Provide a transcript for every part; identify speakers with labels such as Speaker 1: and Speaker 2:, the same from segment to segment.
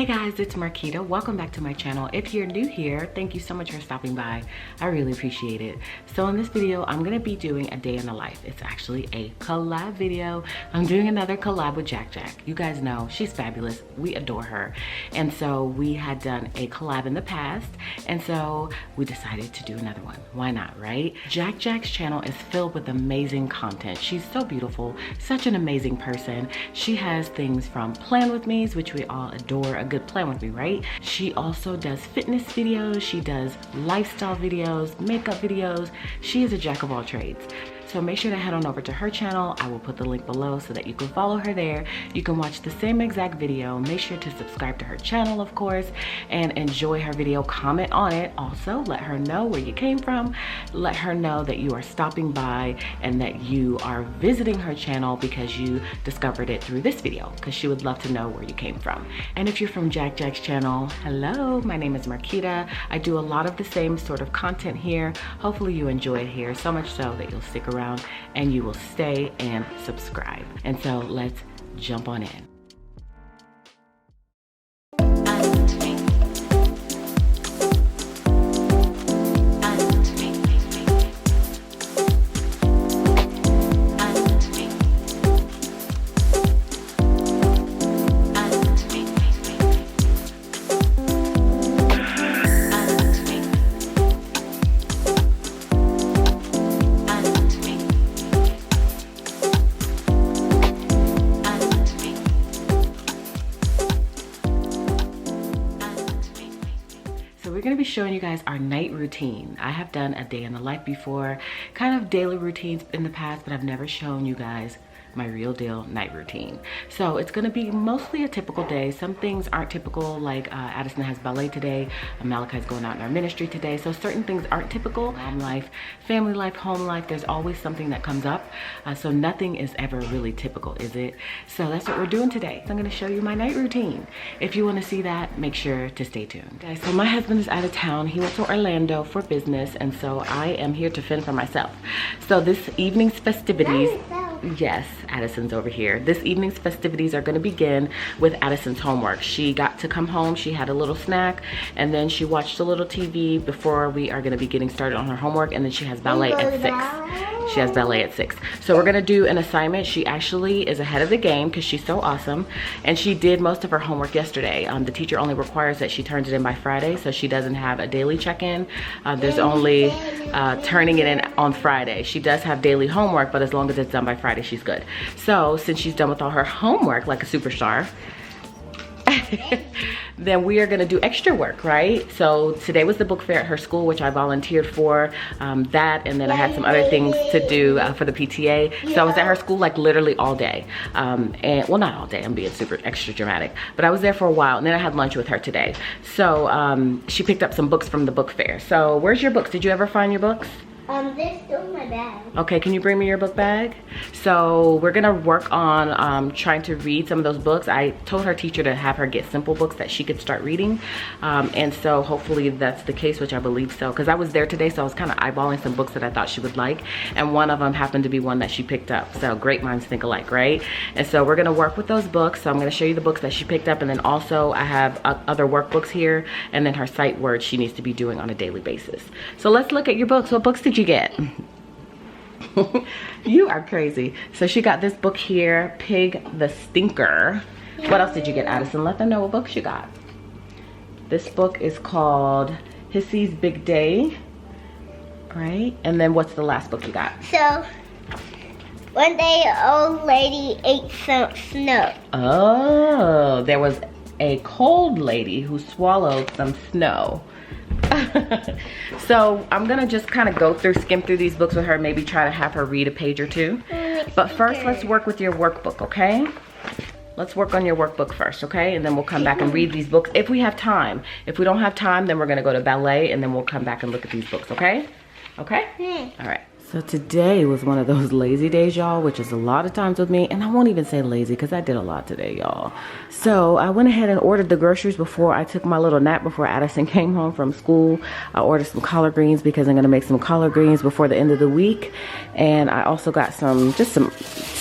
Speaker 1: guys, it's Marquita. Welcome back to my channel. If you're new here, thank you so much for stopping by. I really appreciate it. So in this video, I'm gonna be doing a day in the life. It's actually a collab video. I'm doing another collab with JaaackJack. You guys know she's fabulous. We adore her. And so we had done a collab in the past, and so we decided to do another one. Why not, right? JaaackJack's channel is filled with amazing content. She's so beautiful, such an amazing person. She has things from plan with me's, which we all adore. A good plan with me, right? She also does fitness videos. She does lifestyle videos, makeup videos. She is a jack of all trades. So make sure to head on over to her channel. I will put the link below so that you can follow her there. You can watch the same exact video. Make sure to subscribe to her channel, of course, and enjoy her video. Comment on it. Also, let her know where you came from. Let her know that you are stopping by and that you are visiting her channel because you discovered it through this video, because she would love to know where you came from. And if you're from JaaackJack's channel, hello, my name is Marquita. I do a lot of the same sort of content here. Hopefully you enjoy it here, so much so that you'll stick around and you will stay and subscribe. And so let's jump on in. We're going to be showing you guys our night routine. I have done a day in the life before, kind of daily routines in the past, but I've never shown you guys my real deal night routine. So it's going to be mostly a typical day. Some things aren't typical, like Addison has ballet today, Malachi's going out in our ministry today, so certain things aren't typical. Mom life, family life, home life, there's always something that comes up, so nothing is ever really typical, is it? So that's what we're doing today. So I'm going to show you my night routine. If you want to see that, make sure to stay tuned. Okay, so my husband is out of town. He went to Orlando for business, and so I am here to fend for myself. So this evening's festivities, yes, Addison's over here. This evening's festivities are going to begin with Addison's homework. She got to come home, she had a little snack, and then she watched a little TV before we are going to be getting started on her homework, and then she has ballet at 6. She has ballet at 6. So we're going to do an assignment. She actually is ahead of the game because she's so awesome, and she did most of her homework yesterday. The teacher only requires that she turns it in by Friday, so she doesn't have a daily check-in. There's only turning it in on Friday. She does have daily homework, but as long as it's done by Friday, she's good. So since she's done with all her homework like a superstar, then we are going to do extra work, right? So today was the book fair at her school, which I volunteered for, that, and then I had some other things to do for the PTA. So I was at her school like literally all day, and well, not all day, I'm being super extra dramatic, but I was there for a while, and then I had lunch with her today. So she picked up some books from the book fair. So where's your books? Did you ever find your books?
Speaker 2: They're still in my bag.
Speaker 1: Okay, can you bring me your book bag? So we're gonna work on trying to read some of those books. I told her teacher to have her get simple books that she could start reading. And so hopefully that's the case, which I believe so. Because I was there today, so I was kind of eyeballing some books that I thought she would like. And one of them happened to be one that she picked up. So great minds think alike, right? And so we're gonna work with those books. So I'm gonna show you the books that she picked up. And then also I have other workbooks here. And then her sight words she needs to be doing on a daily basis. So let's look at your books. What books did you get? You are crazy. So she got this book here, Pig the Stinker. What else did you get, Addison? Let them know what books you got. This book is called Hissy's Big Day, right? And then what's the last book you got?
Speaker 2: So one day an old lady ate some snow.
Speaker 1: Oh, there was a cold lady who swallowed some snow. So I'm gonna just kind of skim through these books with her, maybe try to have her read a page or two. But first, let's work with your workbook, okay? Let's work on your workbook first, okay? And then we'll come back and read these books if we have time. If we don't have time, then we're gonna go to ballet, and then we'll come back and look at these books, okay? Okay? All right. So today was one of those lazy days, y'all, which is a lot of times with me. And I won't even say lazy because I did a lot today, y'all. So I went ahead and ordered the groceries before I took my little nap before Addison came home from school. I ordered some collard greens because I'm going to make some collard greens before the end of the week. And I also got just some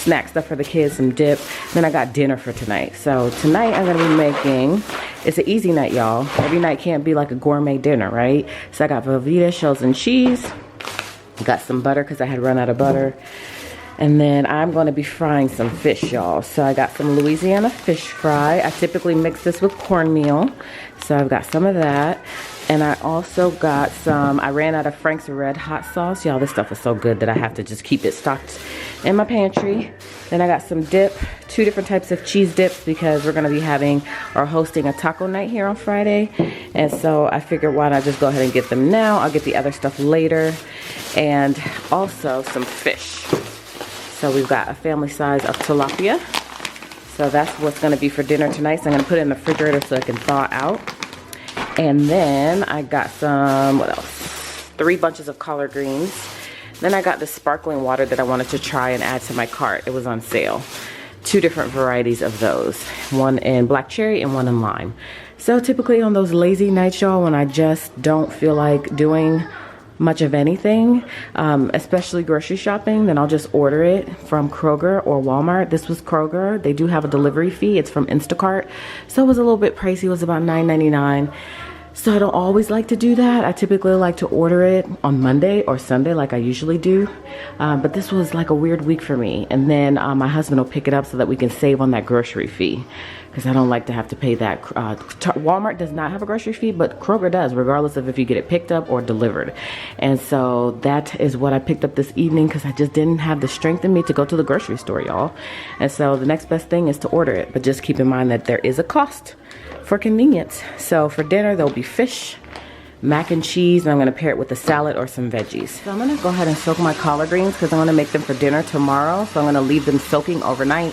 Speaker 1: snack stuff for the kids, some dip. Then I got dinner for tonight. So tonight I'm gonna be making, it's an easy night, y'all. Every night can't be like a gourmet dinner, right? So I got Velveeta shells and cheese. Got some butter because I had run out of butter. And then I'm going to be frying some fish, y'all. So I got some Louisiana fish fry. I typically mix this with cornmeal. So I've got some of that. And I also got some, I ran out of Frank's Red Hot sauce. Y'all, this stuff is so good that I have to just keep it stocked in my pantry. Then I got some dip, 2 different types of cheese dips because we're going to be having or hosting a taco night here on Friday. And so I figured why not just go ahead and get them now. I'll get the other stuff later. And also some fish. So we've got a family size of tilapia. So that's what's gonna be for dinner tonight. So I'm gonna put it in the refrigerator so it can thaw out. And then I got some, what else? 3 bunches of collard greens. Then I got the sparkling water that I wanted to try and add to my cart. It was on sale. 2 different varieties of those. One in black cherry and one in lime. So typically on those lazy nights, y'all, when I just don't feel like doing much of anything, especially grocery shopping, then I'll just order it from Kroger or Walmart. This was Kroger. They do have a delivery fee. It's from Instacart. So it was a little bit pricey. It was about $9.99. So I don't always like to do that. I typically like to order it on Monday or Sunday like I usually do. But this was like a weird week for me. And then my husband will pick it up so that we can save on that grocery fee. Because I don't like to have to pay that. Walmart does not have a grocery fee, but Kroger does, regardless of if you get it picked up or delivered. And so that is what I picked up this evening because I just didn't have the strength in me to go to the grocery store, y'all. And so the next best thing is to order it. But just keep in mind that there is a cost for convenience. So for dinner, there'll be fish, mac and cheese, and I'm gonna pair it with a salad or some veggies. So I'm gonna go ahead and soak my collard greens because I'm gonna make them for dinner tomorrow. So I'm gonna leave them soaking overnight.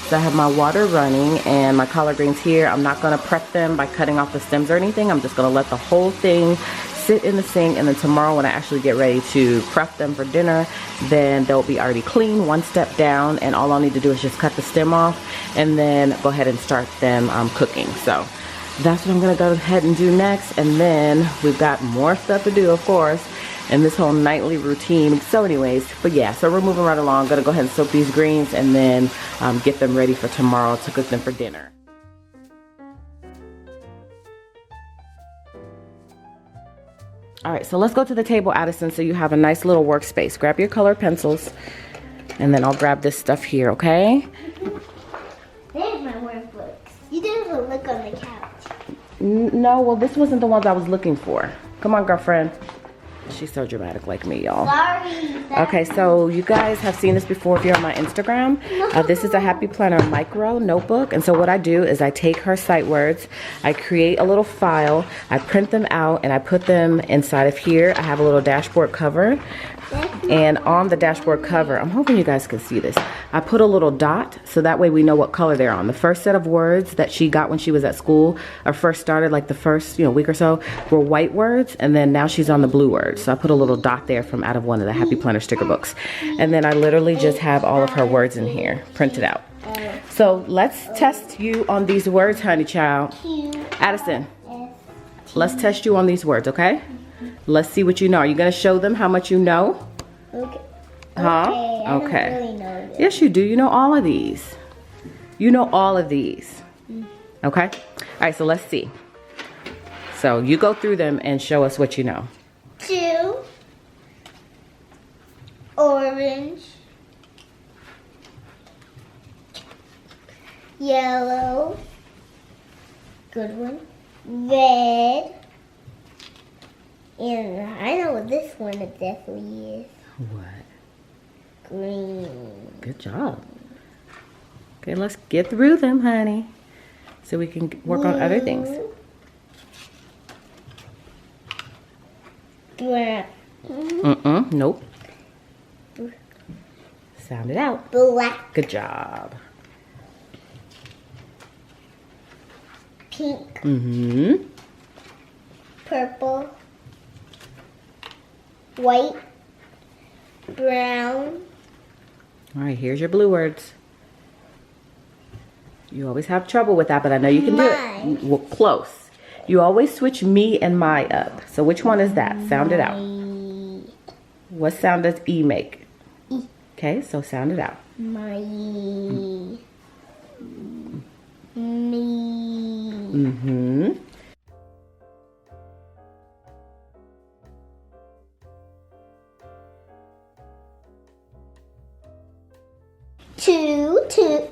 Speaker 1: So I have my water running and my collard greens here. I'm not gonna prep them by cutting off the stems or anything. I'm just gonna let the whole thing sit in the sink, and then tomorrow when I actually get ready to prep them for dinner, then they'll be already clean, 1 step down, and all I'll need to do is just cut the stem off and then go ahead and start them cooking. So that's what I'm gonna go ahead and do next. And then we've got more stuff to do, of course, in this whole nightly routine. So anyways, but yeah, so we're moving right along. Gonna go ahead and soak these greens and then get them ready for tomorrow to cook them for dinner. All right, so let's go to the table, Addison, so you have a nice little workspace. Grab your colored pencils, and then I'll grab this stuff here, okay?
Speaker 2: There's my workbooks. You didn't look on the couch.
Speaker 1: No, well, this wasn't the ones I was looking for. Come on, girlfriend. She's so dramatic like me, y'all.
Speaker 2: Sorry.
Speaker 1: Okay, so you guys have seen this before if you're on my Instagram. This is a Happy Planner micro notebook. And so what I do is I take her sight words, I create a little file, I print them out, and I put them inside of here. I have a little dashboard cover. And on the dashboard cover, I'm hoping you guys can see this, I put a little dot so that way we know what color they're on. The first set of words that she got when she was at school, or first started, like the first week or so, were white words, and then now she's on the blue words. So I put a little dot there from out of one of the Happy Planner sticker books. And then I literally just have all of her words in here printed out. So let's test you on these words, honey child. Addison, let's test you on these words, okay? Let's see what you know. Are you gonna show them how much you know?
Speaker 2: Okay.
Speaker 1: Huh?
Speaker 2: I don't really know this.
Speaker 1: Yes, you do. You know all of these. You know all of these. Okay? All right, so let's see. So you go through them and show us what you know.
Speaker 2: 2. Orange. Yellow. Good one. Red. And I know what this one definitely is.
Speaker 1: What?
Speaker 2: Green.
Speaker 1: Good job. Okay, let's get through them, honey, so we can work on other things.
Speaker 2: Brown.
Speaker 1: Nope. Sound it out.
Speaker 2: Black.
Speaker 1: Good job.
Speaker 2: Pink. Purple. White. Brown.
Speaker 1: All right, here's your blue words. You always have trouble with that, but I know you can do it. Well, close. You always switch me and my up. So which one is that? Sound it out. What sound does E make?
Speaker 2: E.
Speaker 1: Okay, so sound it out.
Speaker 2: Me.
Speaker 1: Mm-hmm.
Speaker 2: Two, and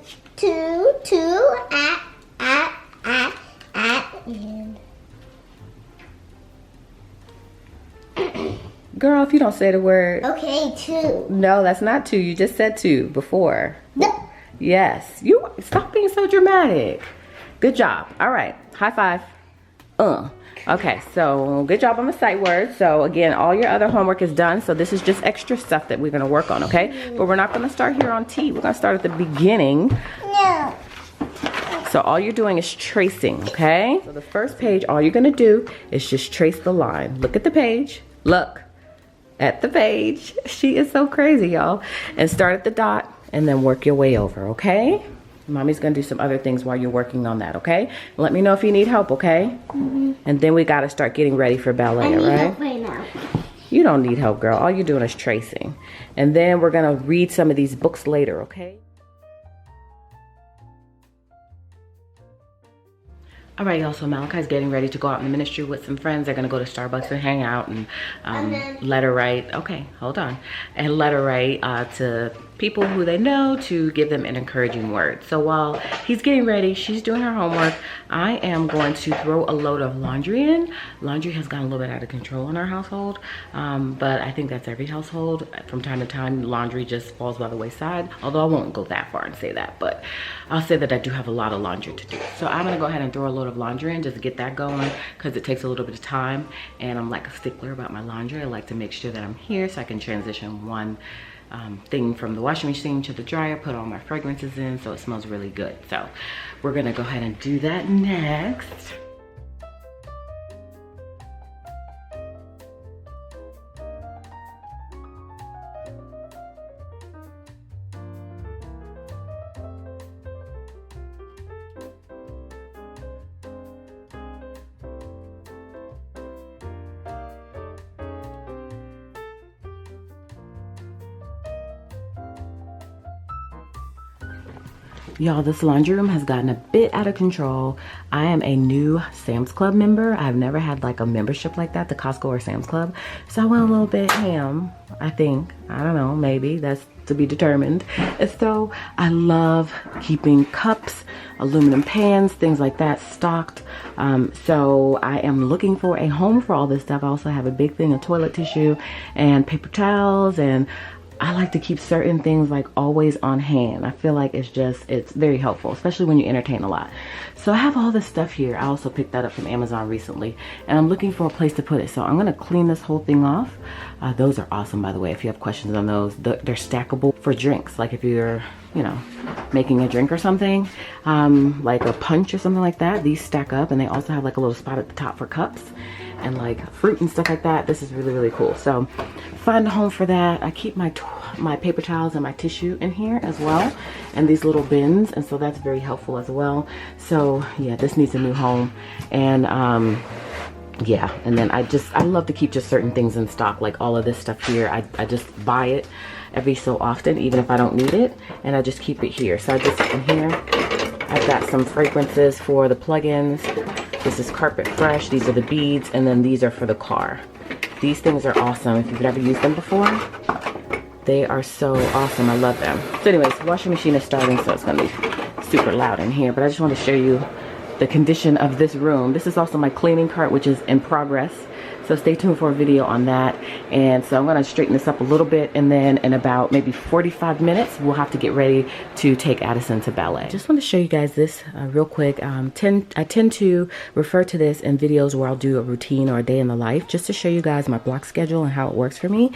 Speaker 1: Girl, if you don't say the word.
Speaker 2: okay, two.
Speaker 1: No, that's not two. You just said two before.
Speaker 2: No.
Speaker 1: Yes. You stop being so dramatic. Good job. All right. High five. Okay, so good job on the sight word. So again, all your other homework is done. So this is just extra stuff that we're gonna work on, okay? But we're not gonna start here on T. We're gonna start at the beginning.
Speaker 2: No.
Speaker 1: So all you're doing is tracing, okay? So the first page, all you're gonna do is just trace the line. Look at the page. Look at the page. She is so crazy, y'all. And start at the dot and then work your way over, okay? Mommy's gonna do some other things while you're working on that, okay? Let me know if you need help, okay? And then we gotta start getting ready for ballet,
Speaker 2: I need
Speaker 1: right?
Speaker 2: help right now.
Speaker 1: You don't need help, girl. All you're doing is tracing. And then we're gonna read some of these books later, okay? All right, y'all, so Malachi's getting ready to go out in the ministry with some friends. They're gonna go to Starbucks and hang out and letter write. Okay, hold on. And letter write to people who they know to give them an encouraging word. So while he's getting ready, she's doing her homework, I am going to throw a load of laundry in. Laundry has gotten a little bit out of control in our household, but I think that's every household. From time to time, laundry just falls by the wayside, although I won't go that far and say that, but I'll say that I do have a lot of laundry to do. So I'm gonna go ahead and throw a load of laundry in just to get that going, because it takes a little bit of time, and I'm like a stickler about my laundry. I like to make sure that I'm here so I can transition one thing from the washing machine to the dryer, put all my fragrances in so it smells really good. So we're gonna go ahead and do that next. Y'all, this laundry room has gotten a bit out of control. I am a new Sam's Club member. I've never had like a membership like that, the Costco or Sam's Club. So I went a little bit ham, I think. I don't know, maybe that's to be determined. And so I love keeping cups, aluminum pans, things like that stocked. So I am looking for a home for all this stuff. I also have a big thing of toilet tissue and paper towels, and I like to keep certain things like always on hand. I feel like it's very helpful, especially when you entertain a lot. So I have all this stuff here. I also picked that up from Amazon recently, and I'm looking for a place to put it. So I'm gonna clean this whole thing off. Those are awesome, by the way. If you have questions on those, they're stackable for drinks. Like if you're, you know, making a drink or something, like a punch or something like that, these stack up, and they also have like a little spot at the top for cups and like fruit and stuff like that. This is really, really cool. So find a home for that. I keep my paper towels and my tissue in here as well, and these little bins, and so that's very helpful as well. So yeah, this needs a new home. And yeah, and then I love to keep just certain things in stock, like all of this stuff here. I just buy it every so often, even if I don't need it, and I just keep it here. So I just, in here I've got some fragrances for the plugins. This is Carpet Fresh, these are the beads, and then these are for the car. These things are awesome. If you've never used them before, they are so awesome. I love them. So anyways, the washing machine is starting, so it's gonna be super loud in here, but I just want to show you the condition of this room. This is also my cleaning cart, which is in progress. So stay tuned for a video on that. And so I'm gonna straighten this up a little bit, and then in about maybe 45 minutes, we'll have to get ready to take Addison to ballet. Just want to show you guys this real quick. I tend to refer to this in videos where I'll do a routine or a day in the life, just to show you guys my block schedule and how it works for me.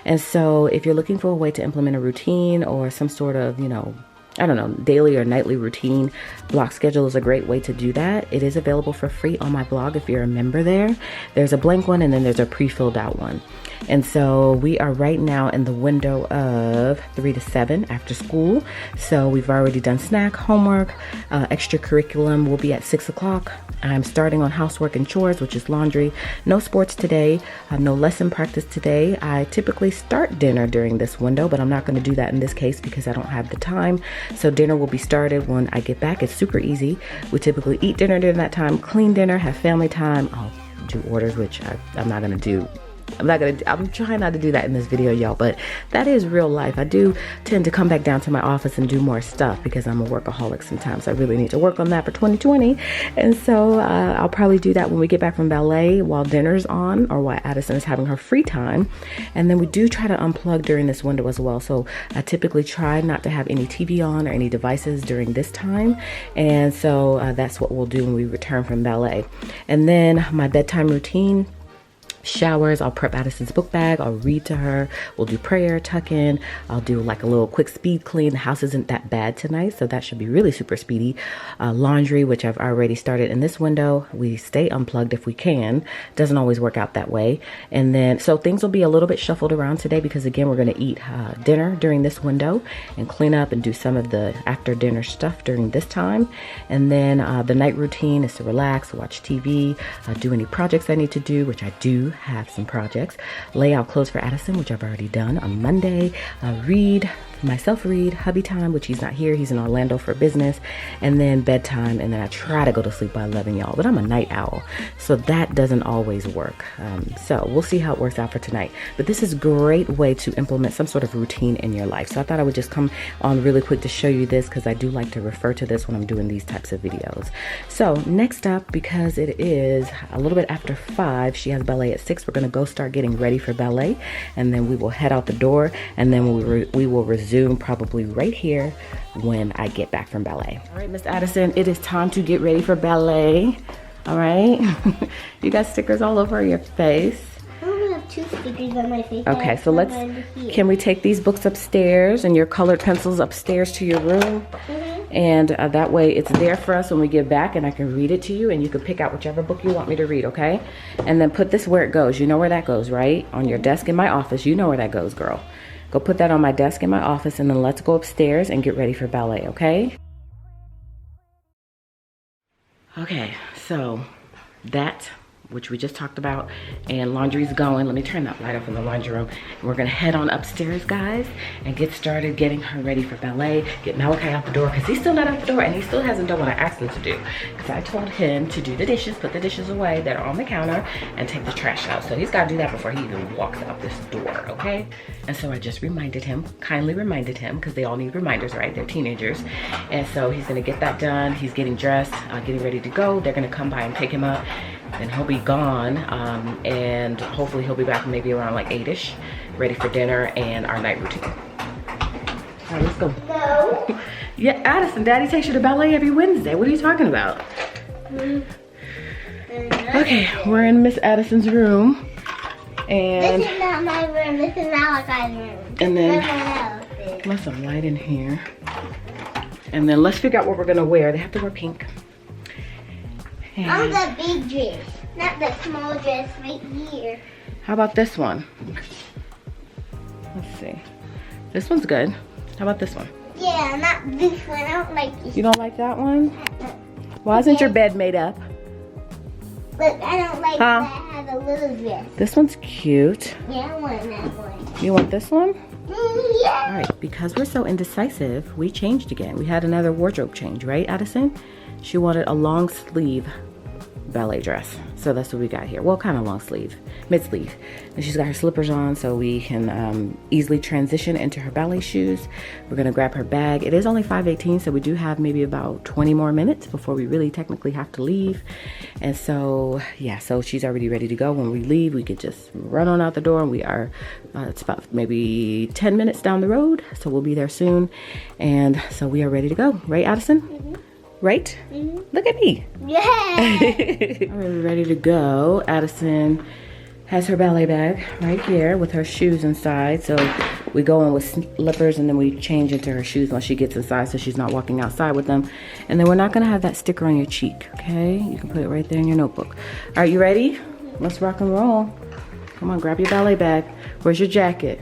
Speaker 1: And so if you're looking for a way to implement a routine or some sort of, you know, I don't know, daily or nightly routine block schedule is a great way to do that. It is available for free on my blog if you're a member there. There's a blank one and then there's a pre-filled out one. And so we are right now in the window of 3 to 7 after school. So we've already done snack, homework, extracurriculum will be at 6 o'clock. I'm starting on housework and chores, which is laundry. No sports today, no lesson practice today. I typically start dinner during this window, but I'm not going to do that in this case because I don't have the time. So dinner will be started when I get back. It's super easy. We typically eat dinner during that time, clean dinner, have family time. I'll do orders, which I'm not going to do. I'm trying not to do that in this video, y'all, but that is real life. I do tend to come back down to my office and do more stuff because I'm a workaholic sometimes. I really need to work on that for 2020. And so I'll probably do that when we get back from ballet while dinner's on or while Addison is having her free time. And then we do try to unplug during this window as well. So I typically try not to have any TV on or any devices during this time. And so that's what we'll do when we return from ballet. And then my bedtime routine, showers, I'll prep Addison's book bag, I'll read to her, we'll do prayer, tuck in, I'll do like a little quick speed clean. The house isn't that bad tonight, so that should be really super speedy. Laundry, which I've already started in this window. We stay unplugged if we can. Doesn't always work out that way. And then, so things will be a little bit shuffled around today because again, we're gonna eat dinner during this window and clean up and do some of the after dinner stuff during this time. And then the night routine is to relax, watch TV, do any projects I need to do, which I do have some projects, lay out clothes for Addison, which I've already done on Monday, read, hubby time, which he's not here, he's in Orlando for business, and then bedtime, and then I try to go to sleep by 11, y'all, but I'm a night owl, so that doesn't always work. So we'll see how it works out for tonight, but this is a great way to implement some sort of routine in your life. So I thought I would just come on really quick to show you this because I do like to refer to this when I'm doing these types of videos. So next up, because it is a little bit after 5, she has ballet at 6, we're gonna go start getting ready for ballet, and then we will head out the door, and then we will resume probably right here when I get back from ballet. All right, Miss Addison, it is time to get ready for ballet. All right, you got stickers all over your face.
Speaker 2: I only have 2 stickers on my face.
Speaker 1: Okay, so can we take these books upstairs and your colored pencils upstairs to your room? And that way it's there for us when we get back and I can read it to you and you can pick out whichever book you want me to read, okay? And then put this where it goes. You know where that goes, right? On your desk in my office. You know where that goes, girl. Go put that on my desk in my office and then let's go upstairs and get ready for ballet, okay? Okay, so that, which we just talked about, and laundry's going. Let me turn that light off in the laundry room. And we're gonna head on upstairs, guys, and get started getting her ready for ballet, get Malachi out the door, because he's still not out the door, and he still hasn't done what I asked him to do. Because I told him to do the dishes, put the dishes away that are on the counter, and take the trash out. So he's gotta do that before he even walks out this door, okay? And so I just reminded him, kindly reminded him, because they all need reminders, right? They're teenagers. And so he's gonna get that done. He's getting dressed, getting ready to go. They're gonna come by and pick him up. And he'll be gone, and hopefully he'll be back maybe around like 8-ish, ready for dinner and our night routine. All right, let's go.
Speaker 2: No.
Speaker 1: Yeah, Addison, Daddy takes you to ballet every Wednesday. What are you talking about? Okay, we're in Miss Addison's room. And
Speaker 2: this is not my room, this is Malachi's room.
Speaker 1: And then, let's some light in here. And then let's figure out what we're gonna wear. They have to wear pink.
Speaker 2: On the big dress, not the small dress right here.
Speaker 1: How about this one? Let's see. This one's good. How about this one?
Speaker 2: Yeah, not this one. I don't like this.
Speaker 1: You don't like that one? Why isn't your bed made up?
Speaker 2: Look, I don't like that I have a little dress.
Speaker 1: This one's cute.
Speaker 2: Yeah, I want that one.
Speaker 1: You want this one?
Speaker 2: Yeah.
Speaker 1: All right, because we're so indecisive, we changed again. We had another wardrobe change, right, Addison? She wanted a long sleeve ballet dress. So that's what we got here. Well, kind of long sleeve, mid sleeve. And she's got her slippers on so we can easily transition into her ballet shoes. We're gonna grab her bag. It is only 5:18, so we do have maybe about 20 more minutes before we really technically have to leave. And so, yeah, so she's already ready to go. When we leave, we could just run on out the door, and we are, it's about maybe 10 minutes down the road. So we'll be there soon. And so we are ready to go. Right, Addison? Mm-hmm. Right? Mm-hmm. Look at me.
Speaker 2: Yeah.
Speaker 1: All right, we're ready to go. Addison has her ballet bag right here with her shoes inside. So we go in with slippers and then we change into her shoes once she gets inside so she's not walking outside with them. And then we're not gonna have that sticker on your cheek, okay? You can put it right there in your notebook. All right, you ready? Let's rock and roll. Come on, grab your ballet bag. Where's your jacket?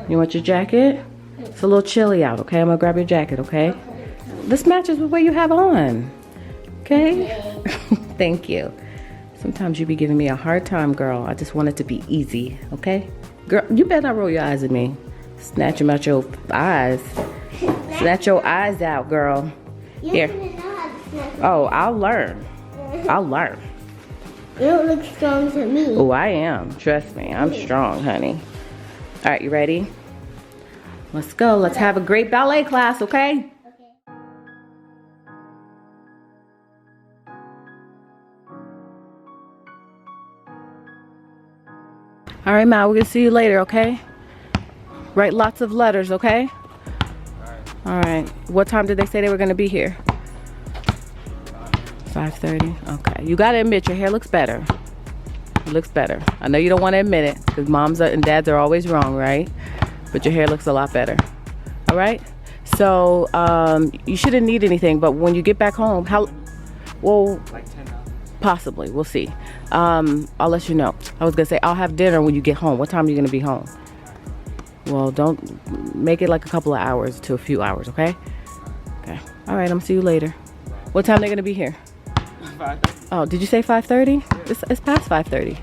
Speaker 1: You want your jacket? It's a little chilly out, okay? I'm gonna grab your jacket, okay? This matches with what you have on, okay? Thank you. Sometimes you be giving me a hard time, girl. I just want it to be easy, okay? Girl, you better not roll your eyes at me. Snatch them out your eyes. Snatch your eyes out, girl. Here. Oh, I'll learn. I'll learn.
Speaker 2: You don't look strong to me.
Speaker 1: Oh, I am. Trust me. I'm strong, honey. All right, you ready? Let's go. Let's have a great ballet class, okay? All right, Ma, we're gonna see you later, okay? Write lots of letters, okay? All right. What time did they say they were gonna be here? 5:30. Okay. You gotta admit your hair looks better. It looks better. I know you don't want to admit it because moms and dads are always wrong, right? But your hair looks a lot better. All right. So you shouldn't need anything, but when you get back home, well, like $10. Possibly. We'll see. I'll let you know. I was gonna say I'll have dinner when you get home. What time are you gonna be home? Well, don't make it like a couple of hours to a few hours, okay? Okay. All right. I'm gonna see you later. What time they're gonna be here? 5:30. Oh, did you say 5:30? Yeah. It's past 5:30.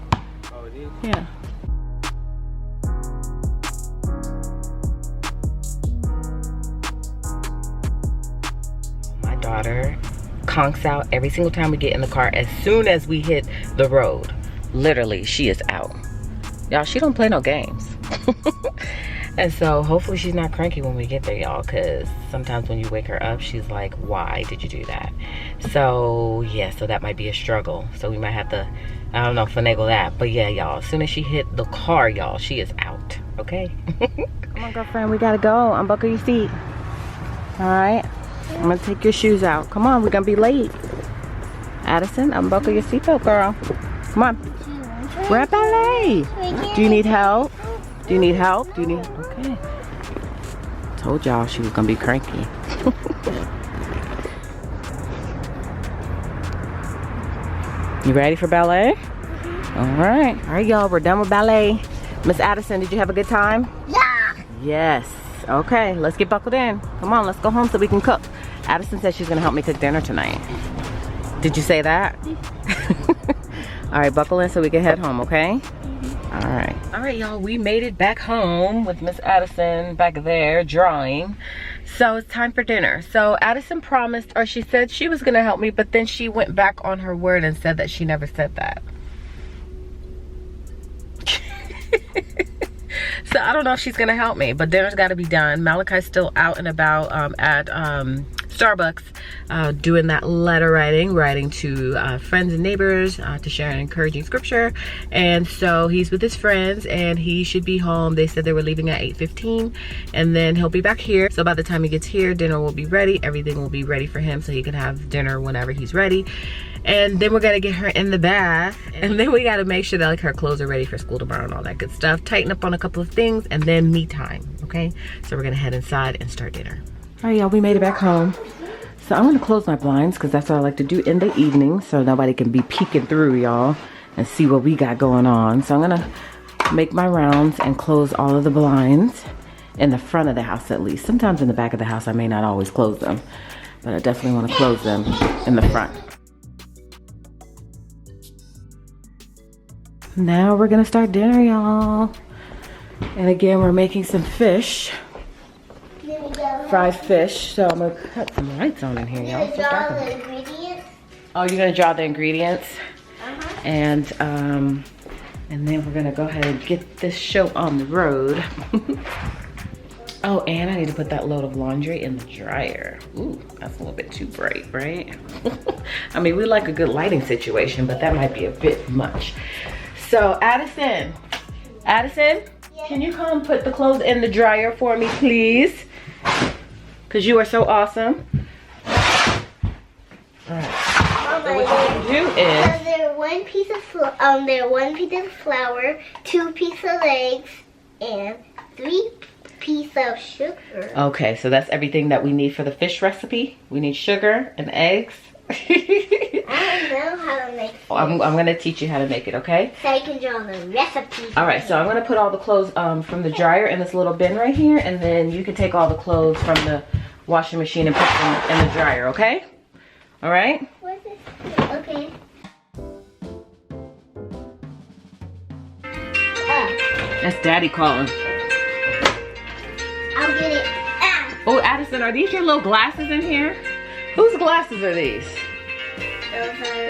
Speaker 3: Oh, it is?
Speaker 1: Yeah. My daughter conks out every single time we get in the car. As soon as we hit the road, literally, she is out. Y'all, she don't play no games. And so hopefully she's not cranky when we get there, y'all, because sometimes when you wake her up, she's like, why did you do that? So yeah, so that might be a struggle. So we might have to, I don't know, finagle that. But yeah, y'all, as soon as she hit the car, y'all, she is out, okay? Come on, girlfriend, we gotta go. Unbuckle your seat. All right, I'm gonna take your shoes out. Come on, we're gonna be late. Addison, unbuckle your seatbelt, girl. Come on. We're at ballet. Do you need help? Do you need help? Do you need, okay. Told y'all she was gonna be cranky. You ready for ballet? All right, y'all, we're done with ballet. Miss Addison, did you have a good time?
Speaker 2: Yeah.
Speaker 1: Yes. Okay, let's get buckled in. Come on, let's go home so we can cook. Addison said she's gonna help me cook dinner tonight. Did you say that? All right, buckle in so we can head home, okay? All right, y'all, we made it back home with Miss Addison back there drawing. So it's time for dinner. So Addison promised, or she said she was gonna help me, but then she went back on her word and said that she never said that. So I don't know if she's gonna help me, but dinner's gotta be done. Malachi's still out and about at Starbucks doing that letter writing to friends and neighbors to share an encouraging scripture. And so he's with his friends and he should be home. They said they were leaving at 8:15 and then he'll be back here. So by the time he gets here, dinner will be ready. Everything will be ready for him so he can have dinner whenever he's ready. And then we're gonna get her in the bath, and then we gotta make sure that like her clothes are ready for school tomorrow and all that good stuff. Tighten up on a couple of things, and then me time, okay? So we're gonna head inside and start dinner. All right, y'all, we made it back home. So I'm gonna close my blinds because that's what I like to do in the evening so nobody can be peeking through, y'all, and see what we got going on. So I'm gonna make my rounds and close all of the blinds in the front of the house at least. Sometimes in the back of the house I may not always close them, but I definitely wanna close them in the front. Now we're gonna start dinner, y'all. And again, we're making some fish. Fried fish. So I'm gonna cut some lights on in here, y'all. So
Speaker 2: draw the ingredients.
Speaker 1: Oh, you're gonna draw the ingredients? And then we're gonna go ahead and get this show on the road. Oh, and I need to put that load of laundry in the dryer. Ooh, that's a little bit too bright, right? I mean, we like a good lighting situation, but that might be a bit much. So Addison, can you come put the clothes in the dryer for me, please? Because you are so awesome. All right. So what you can do is
Speaker 2: there one piece of flour, 2 pieces of eggs, and 3 pieces of sugar.
Speaker 1: Okay, so that's everything that we need for the fish recipe. We need sugar and eggs.
Speaker 2: I don't know how to make fish.
Speaker 1: I'm gonna teach you how to make it, okay?
Speaker 2: So I can draw the recipe.
Speaker 1: All right, so I'm gonna put all the clothes from the dryer in this little bin right here, and then you can take all the clothes from the washing machine and put them in the dryer, okay? All right?
Speaker 2: What's this? Okay.
Speaker 1: That's Daddy calling.
Speaker 2: I'll get it.
Speaker 1: Oh, Addison, are these your little glasses in here? Whose glasses are these?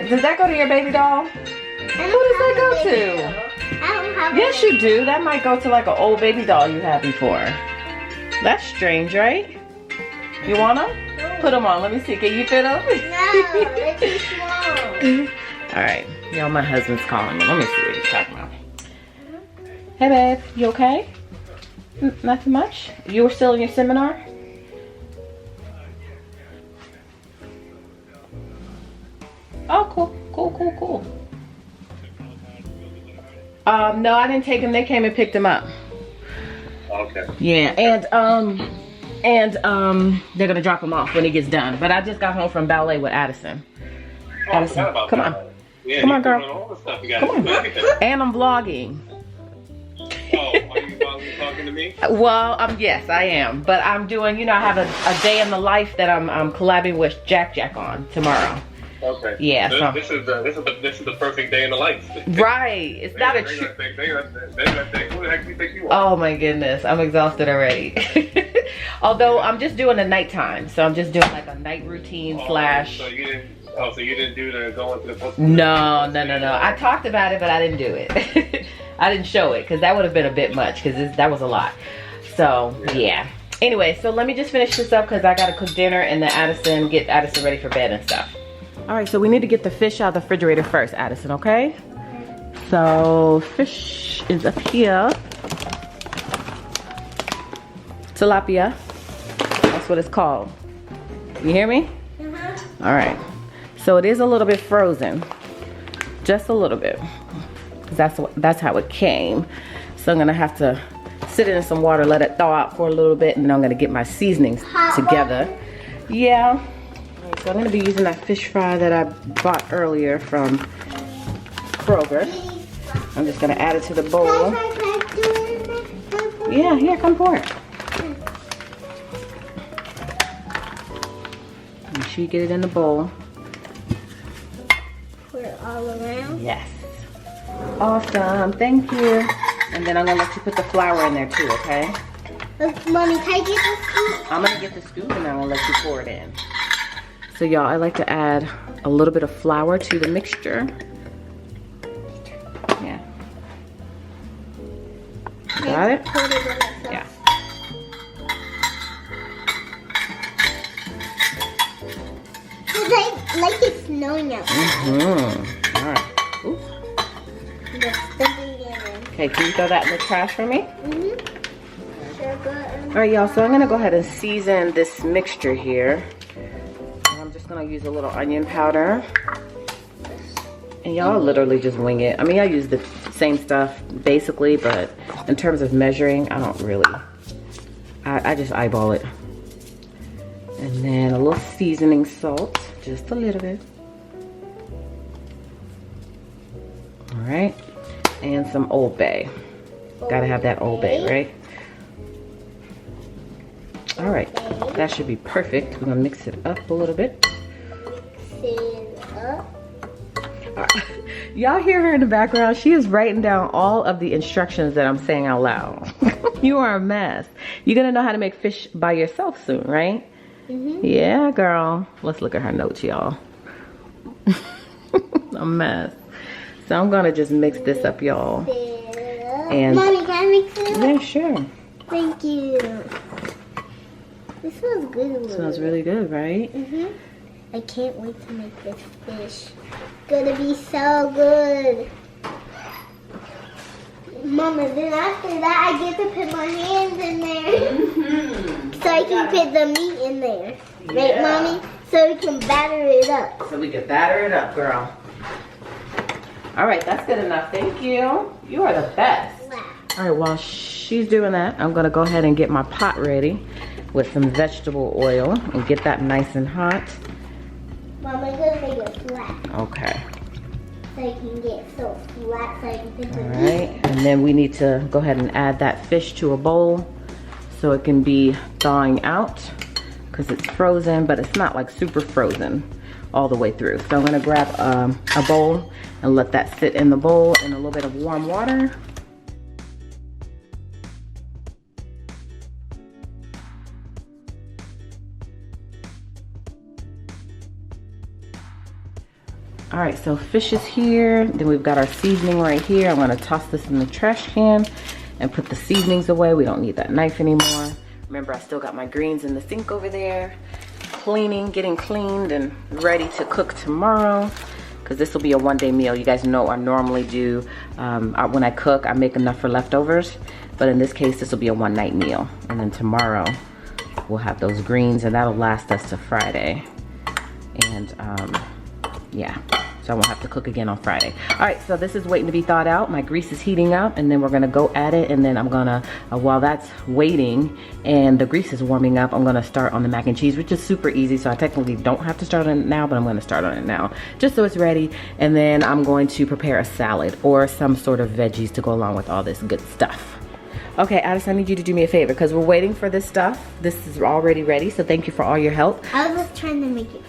Speaker 1: Does that go to your baby doll? Who does that go to?
Speaker 2: I don't have
Speaker 1: Yes, you do. That might go to like an old baby doll you had before. That's strange, right? You want them? Put them on. Let me see. Can you fit them?
Speaker 2: No, they're too small.
Speaker 1: All right. Y'all, my husband's calling me. Let me see what he's talking about. Hey, babe. You okay? Nothing much? You were still in your seminar? Oh, cool. No, I didn't take them. They came and picked them up.
Speaker 3: Okay.
Speaker 1: Yeah, and they're gonna drop him off when he gets done. But I just got home from ballet with Addison. Addison, come on.
Speaker 3: Yeah,
Speaker 1: come on, girl.
Speaker 3: All the stuff. You
Speaker 1: Come on. And I'm vlogging.
Speaker 3: Oh, are you talking to me?
Speaker 1: Well, yes, I am. But I'm doing, you know, I have a day in the life that I'm collabing with JaaackJack on tomorrow.
Speaker 3: Okay.
Speaker 1: Yeah.
Speaker 3: This,
Speaker 1: So.
Speaker 3: this is the perfect day in the life.
Speaker 1: Right. It's not a true.
Speaker 3: Who the heck do you think you are?
Speaker 1: Oh my goodness, I'm exhausted already. Although I'm just doing a nighttime, so I'm just doing like a night routine slash.
Speaker 3: So you didn't do the going to the book?
Speaker 1: No. I talked about it, but I didn't do it. I didn't show it because that would have been a bit much because that was a lot. So yeah. Anyway, so let me just finish this up because I gotta cook dinner and then get Addison ready for bed and stuff. All right, so we need to get the fish out of the refrigerator first, Addison, okay? So fish is up here. Tilapia, that's what it's called. You hear me? All right, so it is a little bit frozen, just a little bit, because that's how it came. So I'm gonna have to sit it in some water, let it thaw out for a little bit, and then I'm gonna get my seasonings together. Yeah. So I'm going to be using that fish fry that I bought earlier from Kroger. I'm just going to add it to the bowl. Yeah, here, come pour it. Make sure you get it in the bowl.
Speaker 2: Pour it all around?
Speaker 1: Yes. Awesome, thank you. And then I'm going to let you put the flour in there too, okay?
Speaker 2: Mommy, can I get the scoop?
Speaker 1: I'm going to get the scoop and I'm going to let you pour it in. So y'all, I like to add a little bit of flour to the mixture. Yeah. Got it? Yeah.
Speaker 2: It's like it's snowing out.
Speaker 1: All right. Ooh. Okay, can you throw that in the trash for me? All right, y'all, so I'm gonna go ahead and season this mixture here. I'm just gonna use a little onion powder. And y'all literally just wing it. I mean, I use the same stuff basically, but in terms of measuring, I don't really. I just eyeball it. And then a little seasoning salt, just a little bit. All right, and some Old Bay. Gotta have that Old Bay, right? All right, that should be perfect. I'm gonna mix it up a little bit. Y'all hear her in the background? She is writing down all of the instructions that I'm saying out loud. You are a mess. You're gonna know how to make fish by yourself soon, right? Yeah, girl. Let's look at her notes, y'all. A mess. So I'm gonna just mix this up, y'all. And
Speaker 2: Mommy, can I mix it up?
Speaker 1: yeah, sure.
Speaker 2: Thank you. This smells good.
Speaker 1: Smells really good, right?
Speaker 2: I can't wait to make this fish. Gonna be so good. Mama, then after that I get to put my hands in there. So I can put the meat in there. Right, Mommy? So we can batter it up.
Speaker 1: So we can batter it up, girl. All right, that's good enough. Thank you. You are the best.
Speaker 2: Wow.
Speaker 1: All right, while she's doing that, I'm gonna go ahead and get my pot ready with some vegetable oil and get that nice and hot.
Speaker 2: Mom, I'm gonna make it flat.
Speaker 1: Okay.
Speaker 2: So I can get so flat so I can put the
Speaker 1: All
Speaker 2: meat.
Speaker 1: right, and then we need to go ahead and add that fish to a bowl so it can be thawing out because it's frozen, but it's not like super frozen all the way through. So I'm gonna grab a bowl and let that sit in the bowl in a little bit of warm water. All right, so fish is here. Then we've got our seasoning right here. I'm gonna toss this in the trash can and put the seasonings away. We don't need that knife anymore. Remember, I still got my greens in the sink over there. Getting cleaned and ready to cook tomorrow, because this will be a one-day meal. You guys know I normally do, when I cook, I make enough for leftovers. But in this case, this will be a one-night meal. And then tomorrow, we'll have those greens, and that'll last us to Friday. And yeah, so I won't have to cook again on Friday. All right, so this is waiting to be thawed out. My grease is heating up, and then we're gonna go at it, and then I'm gonna, while that's waiting and the grease is warming up, I'm gonna start on the mac and cheese, which is super easy, so I technically don't have to start on it now, but I'm gonna start on it now, just so it's ready. And then I'm going to prepare a salad or some sort of veggies to go along with all this good stuff. Okay, Addison, I need you to do me a favor because we're waiting for this stuff. This is already ready, so thank you for all your help.
Speaker 2: I was just trying to make it.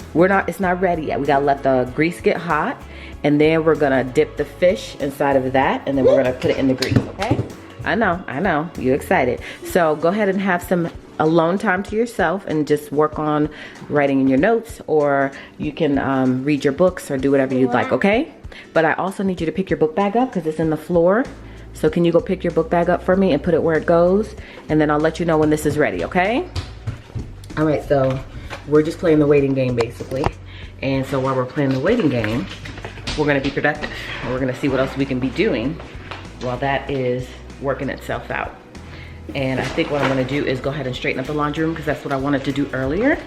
Speaker 1: It's not ready yet. We gotta let the grease get hot, and then we're gonna dip the fish inside of that, and then we're gonna put it in the grease, okay? I know, you're excited. So go ahead and have some alone time to yourself and just work on writing in your notes, or you can read your books or do whatever you'd like, okay? But I also need you to pick your book bag up because it's in the floor. So can you go pick your book bag up for me and put it where it goes? And then I'll let you know when this is ready, okay? All right, so we're just playing the waiting game basically. And so while we're playing the waiting game, we're gonna be productive. And we're gonna see what else we can be doing while that is working itself out. And I think what I'm gonna do is go ahead and straighten up the laundry room because that's what I wanted to do earlier.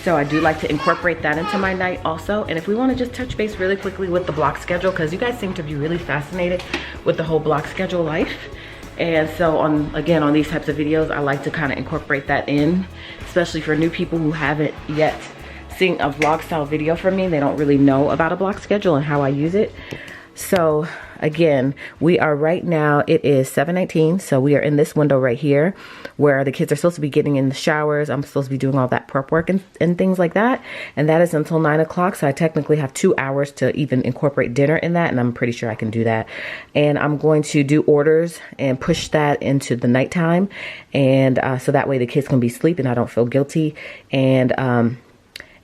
Speaker 1: So I do like to incorporate that into my night also. And if we wanna just touch base really quickly with the block schedule, because you guys seem to be really fascinated with the whole block schedule life. And so again, on these types of videos, I like to kind of incorporate that in, especially for new people who haven't yet seen a vlog style video from me. They don't really know about a block schedule and how I use it. So again, we are right now, it is 7:19. So we are in this window right here where the kids are supposed to be getting in the showers. I'm supposed to be doing all that prep work and things like that. And that is until 9 o'clock. So I technically have 2 hours to even incorporate dinner in that. And I'm pretty sure I can do that. And I'm going to do orders and push that into the nighttime. And so that way the kids can be asleep and I don't feel guilty.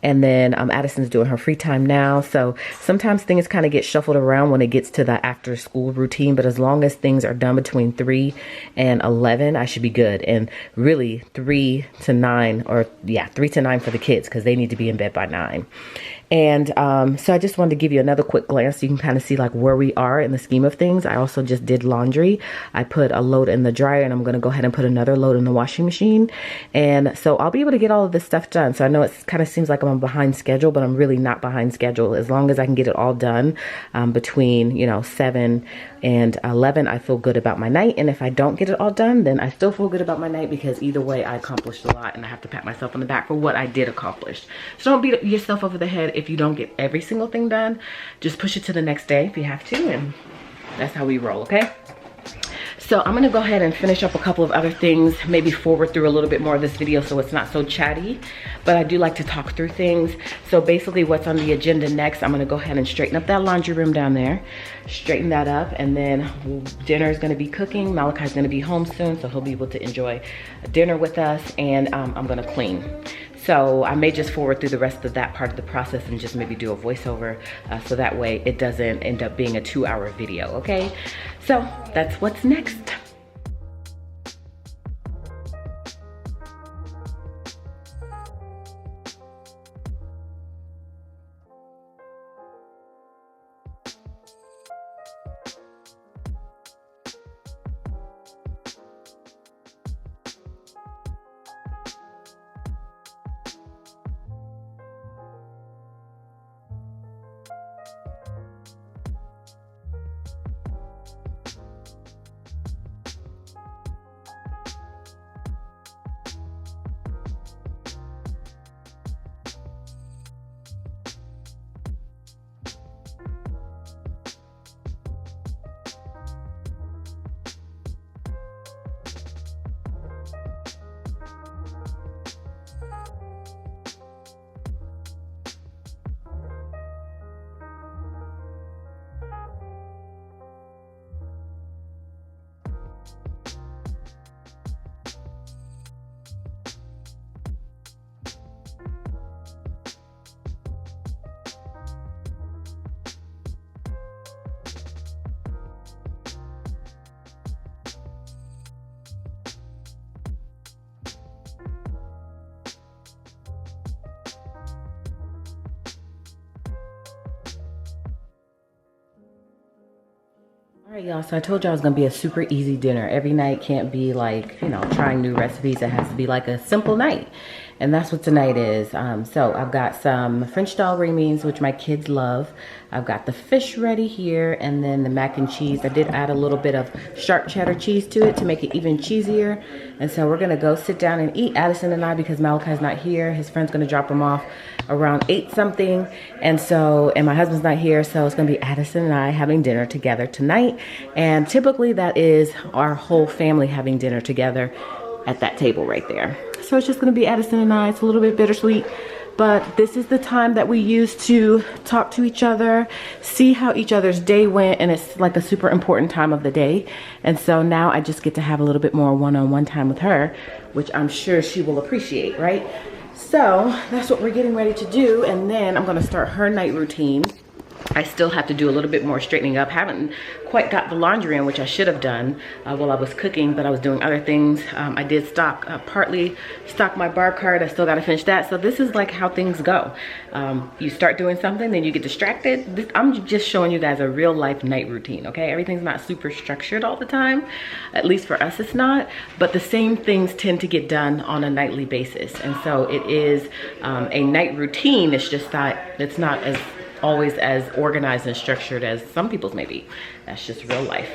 Speaker 1: And then Addison's doing her free time now. So sometimes things kind of get shuffled around when it gets to the after school routine. But as long as things are done between 3 and 11, I should be good. And really 3 to 9, or yeah, 3 to 9 for the kids because they need to be in bed by 9. And so I just wanted to give you another quick glance so you can kind of see like where we are in the scheme of things. I also just did laundry. I put a load in the dryer and I'm going to go ahead and put another load in the washing machine. And so I'll be able to get all of this stuff done. So I know it kind of seems like I'm behind schedule, but I'm really not behind schedule. As long as I can get it all done between, 7 and 11, I feel good about my night. And if I don't get it all done, then I still feel good about my night because either way I accomplished a lot and I have to pat myself on the back for what I did accomplish. So don't beat yourself over the head if you don't get every single thing done. Just push it to the next day if you have to, and that's how we roll, okay? So I'm gonna go ahead and finish up a couple of other things, maybe forward through a little bit more of this video so it's not so chatty, but I do like to talk through things. So basically what's on the agenda next, I'm gonna go ahead and straighten up that laundry room down there, straighten that up, and then dinner is gonna be cooking. Malachi's gonna be home soon, so he'll be able to enjoy dinner with us, and I'm gonna clean. So I may just forward through the rest of that part of the process and just maybe do a voiceover so that way it doesn't end up being a 2-hour video, okay? So that's what's next. All right, y'all, so I told y'all it was gonna be a super easy dinner. Every night can't be like, you know, trying new recipes. It has to be like a simple night. And that's what tonight is. So I've got some French style green beans, which my kids love. I've got the fish ready here, and then the mac and cheese. I did add a little bit of sharp cheddar cheese to it to make it even cheesier. And so we're gonna go sit down and eat, Addison and I, because Malachi's not here. His friend's gonna drop him off around 8 something. And my husband's not here, so it's gonna be Addison and I having dinner together tonight. And typically that is our whole family having dinner together at that table right there. So it's just gonna be Addison and I. It's a little bit bittersweet, but this is the time that we use to talk to each other, see how each other's day went, and it's like a super important time of the day. And so now I just get to have a little bit more one-on-one time with her, which I'm sure she will appreciate, right? So that's what we're getting ready to do, and then I'm gonna start her night routine. I still have to do a little bit more straightening up. Haven't quite got the laundry in, which I should have done while I was cooking, but I was doing other things. I did partly stock my bar cart. I still got to finish that. So this is like how things go. You start doing something, then you get distracted. I'm just showing you guys a real life night routine, okay? Everything's not super structured all the time. At least for us, it's not. But the same things tend to get done on a nightly basis. And so it is a night routine. It's just that it's not as always as organized and structured as some people's may be. That's just real life.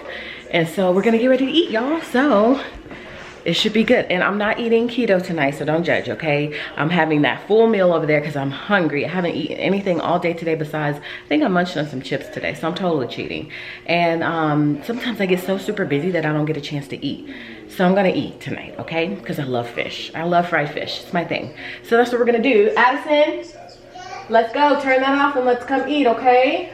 Speaker 1: And so we're gonna get ready to eat, y'all. So it should be good. And I'm not eating keto tonight, so don't judge, okay? I'm having that full meal over there because I'm hungry. I haven't eaten anything all day today besides, I think I munched on some chips today, so I'm totally cheating. And sometimes I get so super busy that I don't get a chance to eat. So I'm gonna eat tonight, okay? Because I love fish. I love fried fish, it's my thing. So that's what we're gonna do. Addison, let's go, turn that off and let's come eat, okay?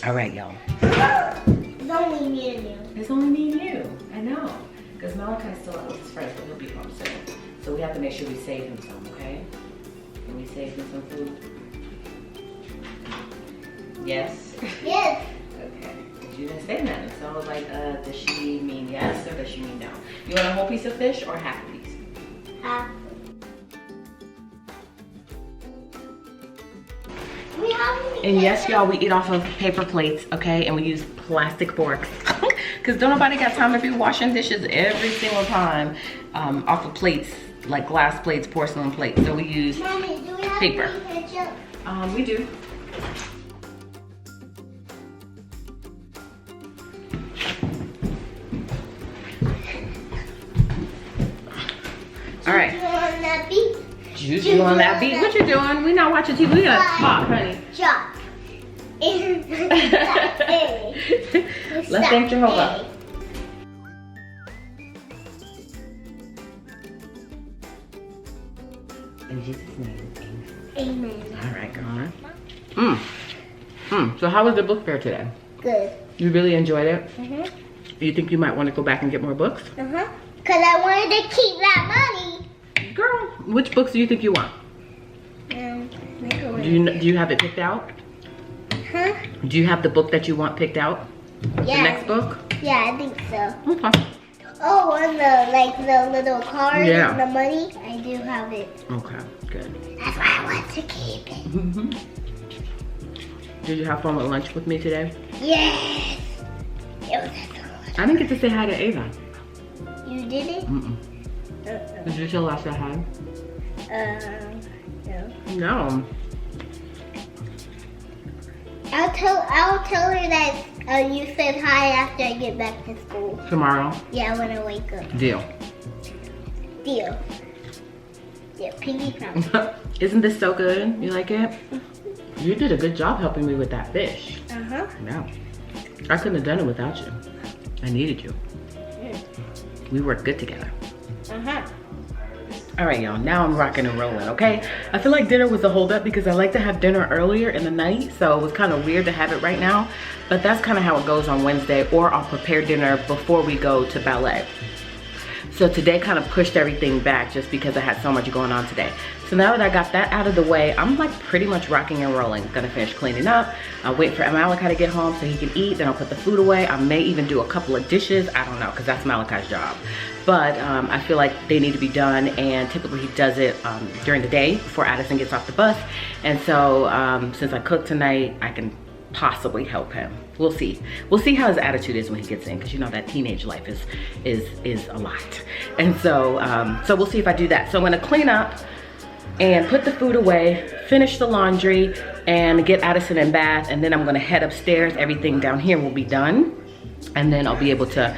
Speaker 1: All right, y'all.
Speaker 2: It's only me and you.
Speaker 1: It's only me and you, I know. Because Malachi's still out with his friends, but he'll be home soon. So we have to make sure we save him some, okay? Can we save him some food? Yes?
Speaker 2: Yes.
Speaker 1: Okay, because you didn't say nothing. So I was like, does she mean yes or does she mean no? You want a whole piece of fish or half a piece?
Speaker 2: Half.
Speaker 1: And yes, y'all, we eat off of paper plates, okay? And we use plastic forks. Because don't nobody got time to be washing dishes every single time off of plates, like glass plates, porcelain plates. So we use
Speaker 2: Mommy, do we have
Speaker 1: paper.
Speaker 2: ketchup?
Speaker 1: We do. All right.
Speaker 2: You on that beat?
Speaker 1: You on that beat? What you doing? We not watching TV. We gotta talk, honey.
Speaker 2: Chop.
Speaker 1: Let's thank Jehovah. In Jesus' name, amen.
Speaker 2: Amen.
Speaker 1: All right, girl. So how was the book fair today?
Speaker 2: Good.
Speaker 1: You really enjoyed it?
Speaker 2: Mhm.
Speaker 1: You think you might want to go back and get more books?
Speaker 2: Cause I wanted to keep that money.
Speaker 1: Girl, which books do you think you want? Do you have it picked out?
Speaker 2: Huh?
Speaker 1: Do you have the book that you want picked out?
Speaker 2: Yeah.
Speaker 1: The next book?
Speaker 2: Yeah, I think so.
Speaker 1: Okay.
Speaker 2: Oh, and the little card
Speaker 1: Yeah.
Speaker 2: and the money, I do have it.
Speaker 1: Okay, good.
Speaker 2: That's why I want to keep it.
Speaker 1: Did you have fun with lunch with me today?
Speaker 2: Yes. It was excellent.
Speaker 1: I didn't get to say hi to Ava.
Speaker 2: You did it?
Speaker 1: Did you tell us to hi?
Speaker 2: No.
Speaker 1: No.
Speaker 2: I'll tell her that you said hi after I get back to school.
Speaker 1: Tomorrow?
Speaker 2: Yeah, when I wake up.
Speaker 1: Deal.
Speaker 2: Deal. Yeah, pinky promise.
Speaker 1: Isn't this so good? You like it? You did a good job helping me with that fish.
Speaker 2: Uh-huh.
Speaker 1: Yeah. I couldn't have done it without you. I needed you. We work good together.
Speaker 2: Uh-huh.
Speaker 1: All right, y'all, now I'm rocking and rolling, okay? I feel like dinner was a holdup because I like to have dinner earlier in the night, so it was kind of weird to have it right now, but that's kind of how it goes on Wednesday, or I'll prepare dinner before we go to ballet. So today kind of pushed everything back just because I had so much going on today. So now that I got that out of the way, I'm like pretty much rocking and rolling. Gonna finish cleaning up. I'll wait for Malachi to get home so he can eat, then I'll put the food away. I may even do a couple of dishes, I don't know, because that's Malachi's job. But I feel like they need to be done, and typically he does it during the day before Addison gets off the bus. And so since I cooked tonight, I can possibly help him. We'll see. We'll see how his attitude is when he gets in, because you know that teenage life is a lot. And so, so we'll see if I do that. So I'm gonna clean up and put the food away, finish the laundry, and get Addison in bath, and then I'm gonna head upstairs. Everything down here will be done. And then I'll be able to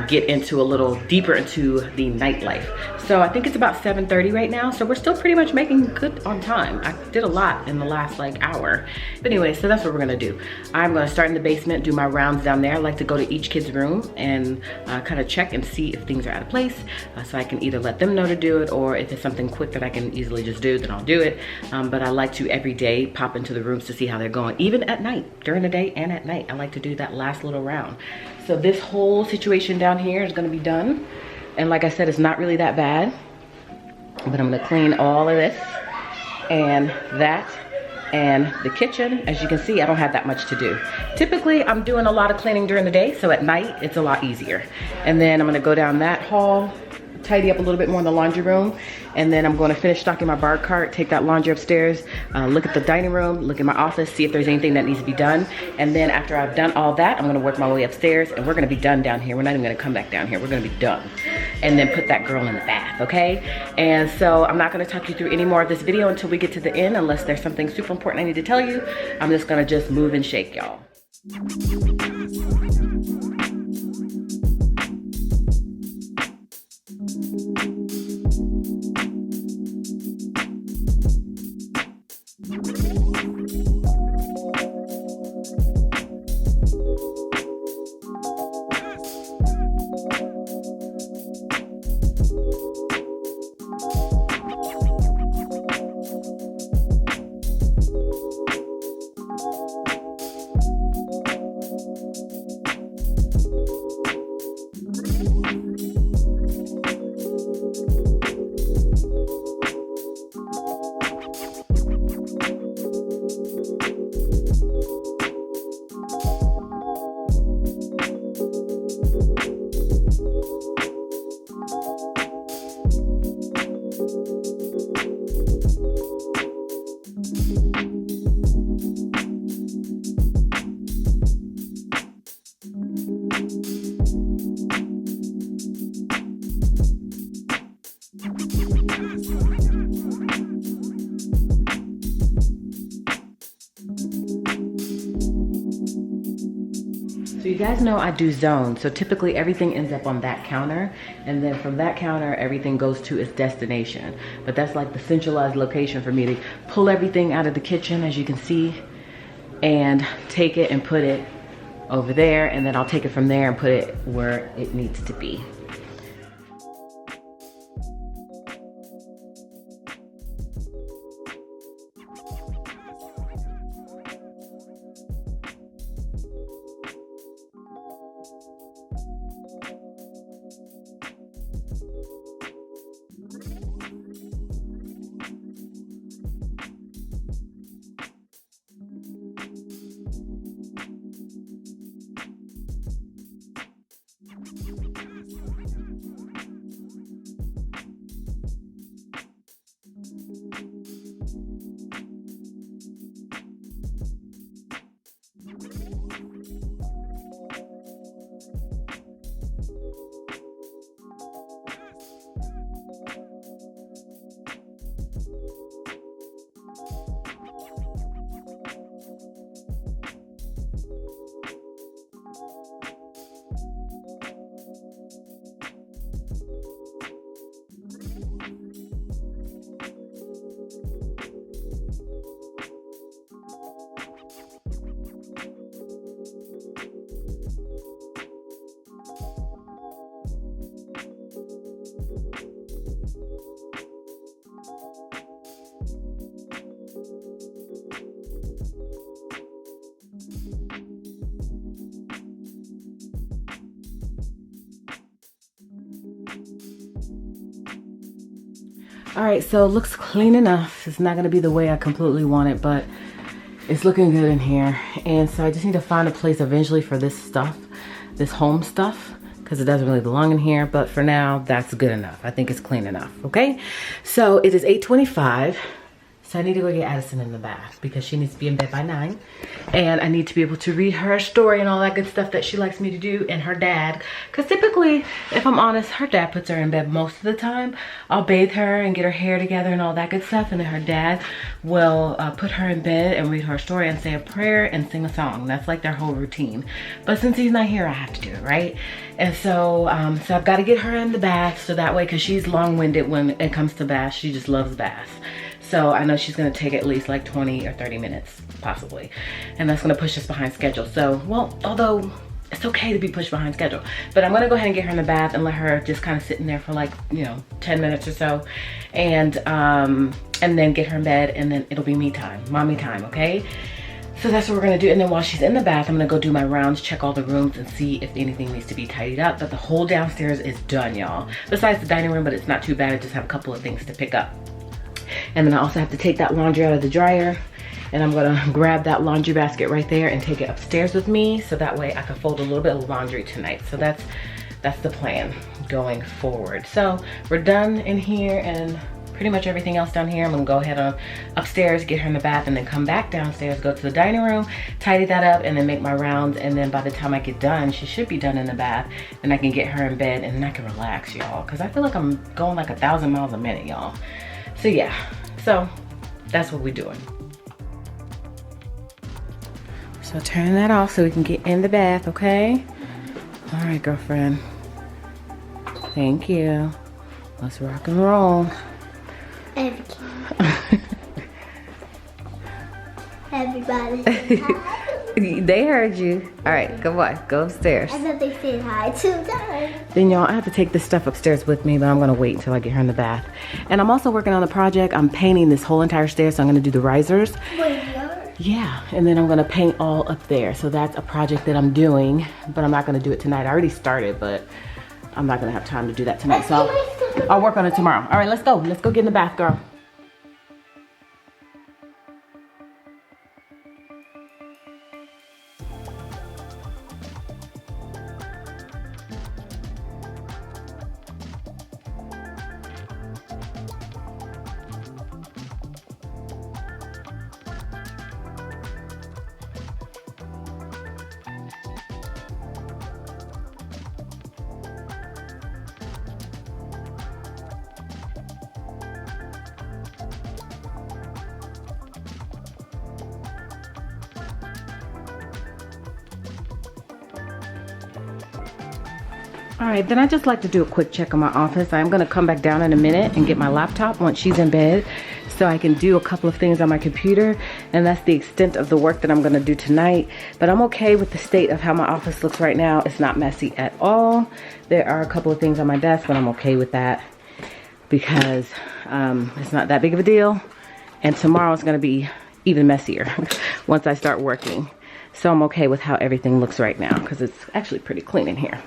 Speaker 1: get into a little deeper into the nightlife. So I think it's about 7:30 right now. So we're still pretty much making good on time. I did a lot in the last like hour. But anyway, so that's what we're gonna do. I'm gonna start in the basement, do my rounds down there. I like to go to each kid's room and kind of check and see if things are out of place. So I can either let them know to do it, or if it's something quick that I can easily just do, then I'll do it. But I like to every day pop into the rooms to see how they're going, even at night, during the day and at night. I like to do that last little round. So this whole situation down here is gonna be done. And like I said, it's not really that bad, but I'm gonna clean all of this and that and the kitchen. As you can see, I don't have that much to do. Typically, I'm doing a lot of cleaning during the day, so at night, it's a lot easier. And then I'm gonna go down that hall, tidy up a little bit more in the laundry room, and then I'm going to finish stocking my bar cart, take that laundry upstairs, look at the dining room, look at my office, see if there's anything that needs to be done. And then after I've done all that, I'm going to work my way upstairs, and we're going to be done down here. We're not even going to come back down here. We're going to be done. And then put that girl in the bath, okay? And so I'm not going to talk you through any more of this video until we get to the end, unless there's something super important I need to tell you. I'm just going to just move and shake, y'all. So you guys know I do zones, so typically everything ends up on that counter, and then from that counter everything goes to its destination. But that's like the centralized location for me to pull everything out of the kitchen, as you can see, and take it and put it over there, and then I'll take it from there and put it where it needs to be. All right, so it looks clean enough. It's not gonna be the way I completely want it, but it's looking good in here. And so I just need to find a place eventually for this stuff, this home stuff, because it doesn't really belong in here. But for now, that's good enough. I think it's clean enough, okay? So it is 8:25. So I need to go get Addison in the bath because she needs to be in bed by 9. And I need to be able to read her story and all that good stuff that she likes me to do, and her dad. Because typically, if I'm honest, her dad puts her in bed most of the time. I'll bathe her and get her hair together and all that good stuff. And then her dad will put her in bed and read her story and say a prayer and sing a song. That's like their whole routine. But since he's not here, I have to do it, right? And so, so I've got to get her in the bath so that way, because she's long-winded when it comes to baths. She just loves baths. So I know she's gonna take at least like 20 or 30 minutes, possibly. And that's gonna push us behind schedule. So, well, although it's okay to be pushed behind schedule, but I'm gonna go ahead and get her in the bath and let her just kind of sit in there for like, you know, 10 minutes or so. And then get her in bed, and then it'll be me time, mommy time, okay? So that's what we're gonna do. And then while she's in the bath, I'm gonna go do my rounds, check all the rooms and see if anything needs to be tidied up. But the whole downstairs is done, y'all. Besides the dining room, but it's not too bad. I just have a couple of things to pick up. And then I also have to take that laundry out of the dryer, and I'm gonna grab that laundry basket right there and take it upstairs with me, so that way I can fold a little bit of laundry tonight. So that's the plan going forward. So we're done in here and pretty much everything else down here. I'm gonna go ahead on upstairs, get her in the bath, and then come back downstairs, go to the dining room, tidy that up, and then make my rounds. And then by the time I get done, she should be done in the bath, and I can get her in bed, and then I can relax, y'all, because I feel like I'm going like 1,000 miles a minute, y'all. So yeah, so that's what we're doing. So turn that off so we can get in the bath, okay? All right, girlfriend. Thank you. Let's rock and roll.
Speaker 2: Everybody say hi.
Speaker 1: They heard you. All right, come on, go upstairs.
Speaker 2: I thought they said hi 2 times.
Speaker 1: Then y'all, I have to take this stuff upstairs with me, but I'm gonna wait until I get her in the bath. And I'm also working on a project. I'm painting this whole entire stairs, so I'm gonna do the risers.
Speaker 2: Wait, yours?
Speaker 1: Yeah, and then I'm gonna paint all up there. So that's a project that I'm doing, but I'm not gonna do it tonight. I already started, but I'm not gonna have time to do that tonight. So I'll work on it tomorrow. All right, let's go. Let's go get in the bath, girl. All right, then I just like to do a quick check on my office. I'm gonna come back down in a minute and get my laptop once she's in bed, so I can do a couple of things on my computer, and that's the extent of the work that I'm gonna do tonight. But I'm okay with the state of how my office looks right now. It's not messy at all. There are a couple of things on my desk, but I'm okay with that because it's not that big of a deal. And tomorrow it's gonna be even messier once I start working. So I'm okay with how everything looks right now because it's actually pretty clean in here.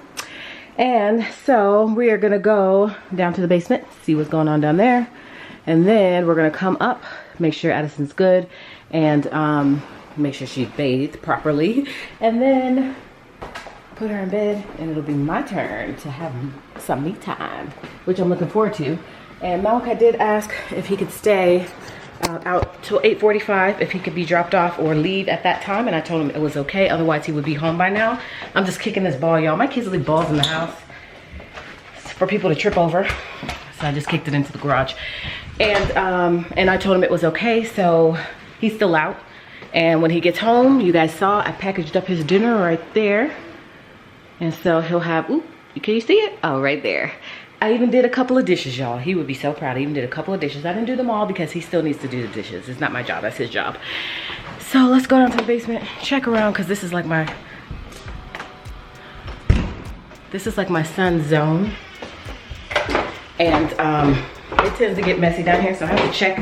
Speaker 1: And so we are gonna go down to the basement, see what's going on down there. And then we're gonna come up, make sure Addison's good, and make sure she's bathed properly. And then put her in bed, and it'll be my turn to have some me time, which I'm looking forward to. And Malachi did ask if he could stay out till 8:45, if he could be dropped off or leave at that time, and I told him it was okay, otherwise he would be home by now. I'm just kicking this ball, y'all. My kids leave balls in the house for people to trip over, so I just kicked it into the garage. And I told him it was okay, so he's still out. And when he gets home, you guys saw I packaged up his dinner right there, and so he'll have, ooh, can you see it? Oh, right there. I even did a couple of dishes, y'all. He would be so proud. I even did a couple of dishes. I didn't do them all because he still needs to do the dishes. It's not my job, that's his job. So let's go down to the basement, check around, because this is like my son's zone. And it tends to get messy down here, so I have to check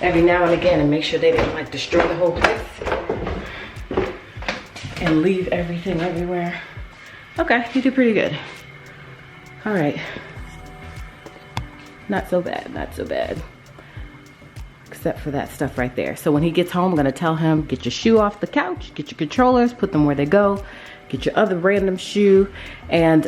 Speaker 1: every now and again and make sure they didn't like destroy the whole place and leave everything everywhere. Okay, you did pretty good. All right. Not so bad, not so bad. Except for that stuff right there. So when he gets home, I'm gonna tell him, get your shoe off the couch, get your controllers, put them where they go, get your other random shoe, and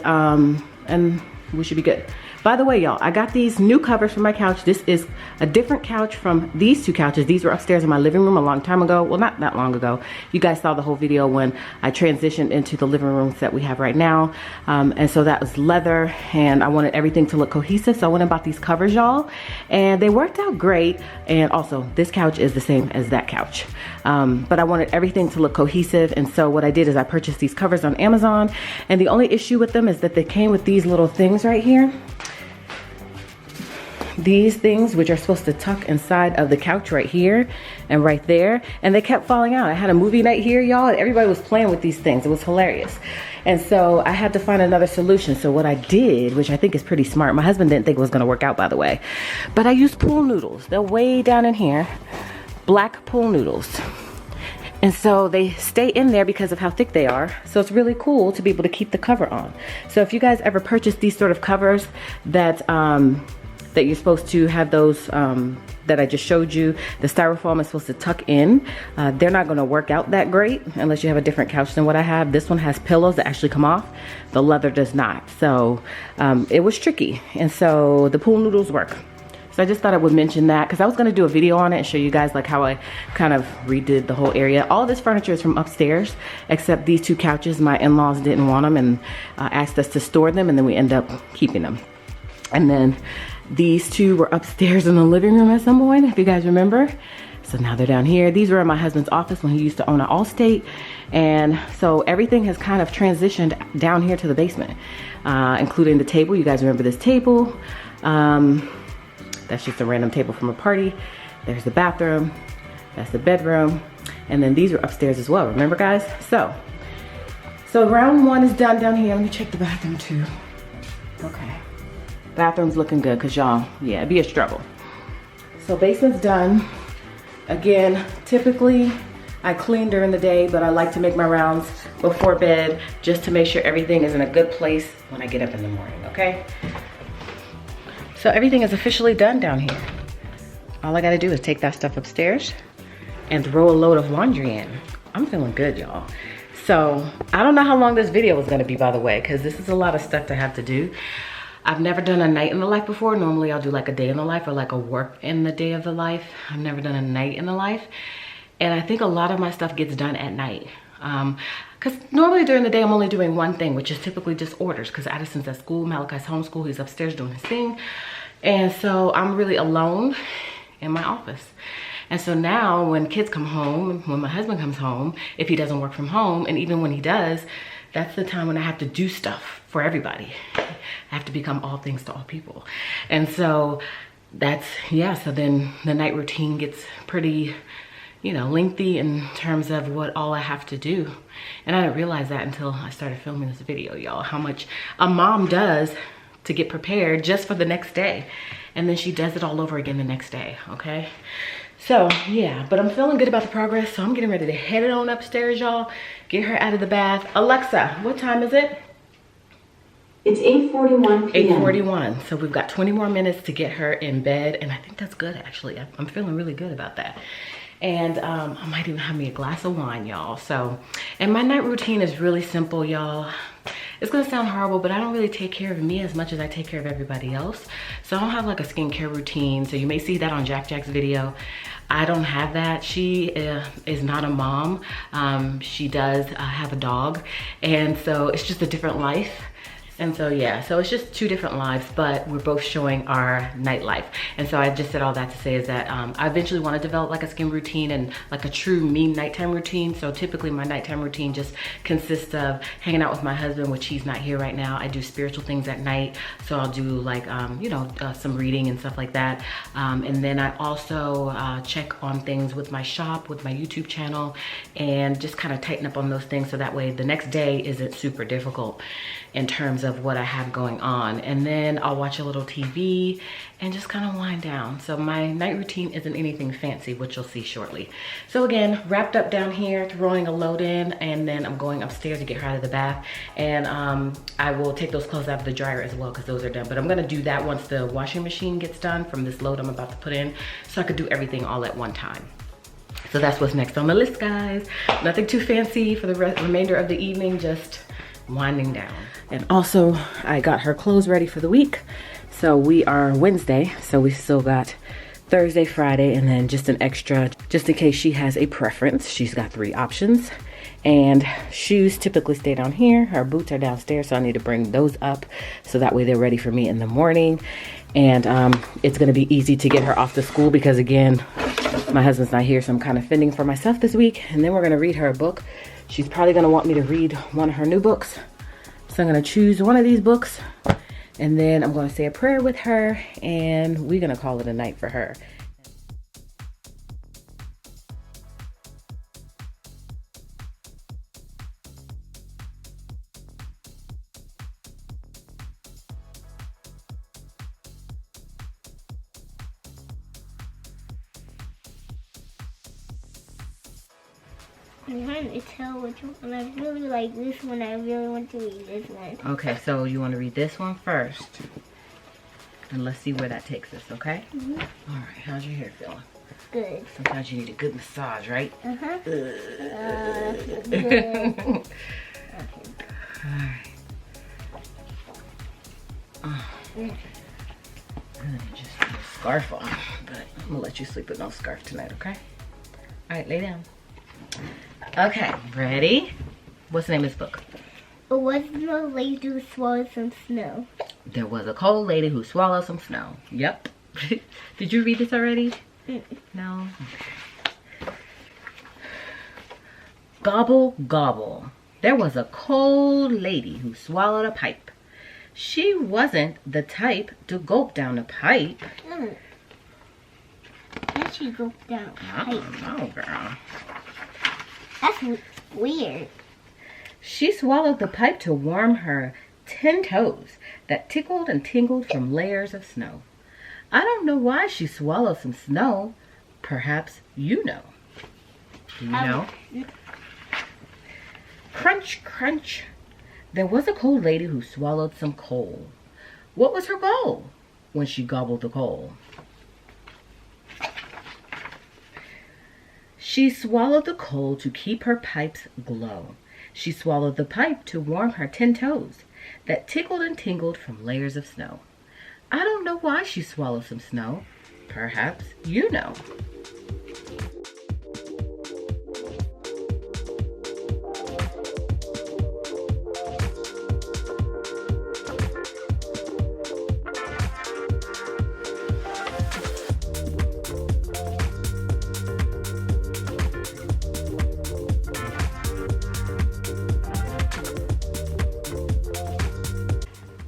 Speaker 1: we should be good. By the way, y'all, I got these new covers for my couch. This is a different couch from these two couches. These were upstairs in my living room a long time ago. Well, not that long ago. You guys saw the whole video when I transitioned into the living rooms that we have right now. And so that was leather, and I wanted everything to look cohesive. So I went and bought these covers, y'all, and they worked out great. And also, this couch is the same as that couch. But I wanted everything to look cohesive, and so what I did is I purchased these covers on Amazon, and the only issue with them is that they came with these little things right here. These things, which are supposed to tuck inside of the couch right here and right there, and they kept falling out. I had a movie night here, y'all, and everybody was playing with these things. It was hilarious. And so I had to find another solution. So what I did, which I think is pretty smart, my husband didn't think it was gonna work out, by the way, but I used pool noodles. They're way down in here, black pool noodles. And so they stay in there because of how thick they are. So it's really cool to be able to keep the cover on. So if you guys ever purchase these sort of covers that that you're supposed to have those that I just showed you, the styrofoam is supposed to tuck in. They're not gonna work out that great unless you have a different couch than what I have. This one has pillows that actually come off. The leather does not. So it was tricky. And so the pool noodles work. So I just thought I would mention that because I was gonna do a video on it and show you guys like how I kind of redid the whole area. All this furniture is from upstairs, except these two couches. My in-laws didn't want them and asked us to store them, and then we end up keeping them. And then these two were upstairs in the living room at some point, if you guys remember. So now they're down here. These were in my husband's office when he used to own an Allstate. And so everything has kind of transitioned down here to the basement, including the table. You guys remember this table. That's just a random table from a party. There's the bathroom. That's the bedroom. And then these are upstairs as well. Remember, guys? So round one is done down here. Let me check the bathroom too. Okay. Bathroom's looking good because y'all, yeah, it'd be a struggle. So basement's done. Again, typically I clean during the day, but I like to make my rounds before bed just to make sure everything is in a good place when I get up in the morning, okay? So everything is officially done down here. All I gotta do is take that stuff upstairs and throw a load of laundry in. I'm feeling good, y'all. So I don't know how long this video is gonna be, by the way, because this is a lot of stuff to have to do. I've never done a night in the life before. Normally I'll do like a day in the life or like a work in the day of the life. I've never done a night in the life. And I think a lot of my stuff gets done at night. Because normally during the day I'm only doing one thing, which is typically just orders, because Addison's at school, Malachi's homeschool, he's upstairs doing his thing. And so I'm really alone in my office. And so now when kids come home, when my husband comes home, if he doesn't work from home, and even when he does, that's the time when I have to do stuff for everybody. I have to become all things to all people. And so that's, yeah, so then the night routine gets pretty, you know, lengthy in terms of what all I have to do. And I didn't realize that until I started filming this video, y'all, how much a mom does to get prepared just for the next day. And then she does it all over again the next day, okay? So yeah, but I'm feeling good about the progress. So I'm getting ready to head it on upstairs, y'all. Get her out of the bath. Alexa, what time is it?
Speaker 4: It's 8:41 p.m.
Speaker 1: 8:41. So we've got 20 more minutes to get her in bed. And I think that's good, actually. I'm feeling really good about that. And I might even have me a glass of wine, y'all. So, and my night routine is really simple, y'all. It's gonna sound horrible, but I don't really take care of me as much as I take care of everybody else. So I don't have like a skincare routine. So you may see that on JaaackJack's video. I don't have that. She is not a mom. She does have a dog. And so it's just a different life. And so yeah, so it's just two different lives, but we're both showing our nightlife. And so I just said all that to say is that I eventually want to develop like a skin routine and like a true me nighttime routine. So typically my nighttime routine just consists of hanging out with my husband, which he's not here right now. I do spiritual things at night. So I'll do like, you know, some reading and stuff like that. And then I also check on things with my shop, with my YouTube channel, and just kind of tighten up on those things so that way the next day isn't super difficult in terms of what I have going on. And then I'll watch a little TV and just kind of wind down. So my night routine isn't anything fancy, which you'll see shortly. So again, wrapped up down here, throwing a load in, and then I'm going upstairs to get her out of the bath. And I will take those clothes out of the dryer as well because those are done. But I'm gonna do that once the washing machine gets done from this load I'm about to put in, so I could do everything all at one time. So that's what's next on the list, guys. Nothing too fancy for the remainder of the evening, just winding down. And also I got her clothes ready for the week. So we are Wednesday, so we still got Thursday, Friday, and then just an extra, just in case she has a preference. She's got 3 options. And shoes typically stay down here. Her boots are downstairs, so I need to bring those up so that way they're ready for me in the morning. And it's gonna be easy to get her off to school because again, my husband's not here, so I'm kind of fending for myself this week. And then we're gonna read her a book. She's probably gonna want me to read one of her new books. So I'm gonna choose one of these books and then I'm gonna say a prayer with her and we're gonna call it a night for her.
Speaker 2: I'm trying to tell which one. I really like this one. I really want to read this one.
Speaker 1: Okay, so you want to read this one first. And let's see where that takes us, okay?
Speaker 2: Mm-hmm.
Speaker 1: All right, how's your hair feeling?
Speaker 2: Good.
Speaker 1: Sometimes you need a good massage, right?
Speaker 2: Uh-huh. Good.
Speaker 1: Okay. All right. I'm gonna just put a scarf on, but I'm gonna let you sleep with no scarf tonight, okay? All right, lay down. Okay, ready? What's the name of this book?
Speaker 2: It wasn't a lady who swallowed some snow.
Speaker 1: There was a cold lady who swallowed some snow. Yep. Did you read this already? No? Okay. Gobble, gobble. There was a cold lady who swallowed a pipe. She wasn't the type to gulp down a pipe.
Speaker 2: How she go down?
Speaker 1: I don't know, girl.
Speaker 2: That's weird.
Speaker 1: She swallowed the pipe to warm her 10 toes that tickled and tingled from layers of snow. I don't know why she swallowed some snow. Perhaps you know. Do you know? Crunch, crunch. There was a cold lady who swallowed some coal. What was her goal when she gobbled the coal? She swallowed the coal to keep her pipes glow. She swallowed the pipe to warm her 10 toes that tickled and tingled from layers of snow. I don't know why she swallowed some snow. Perhaps you know.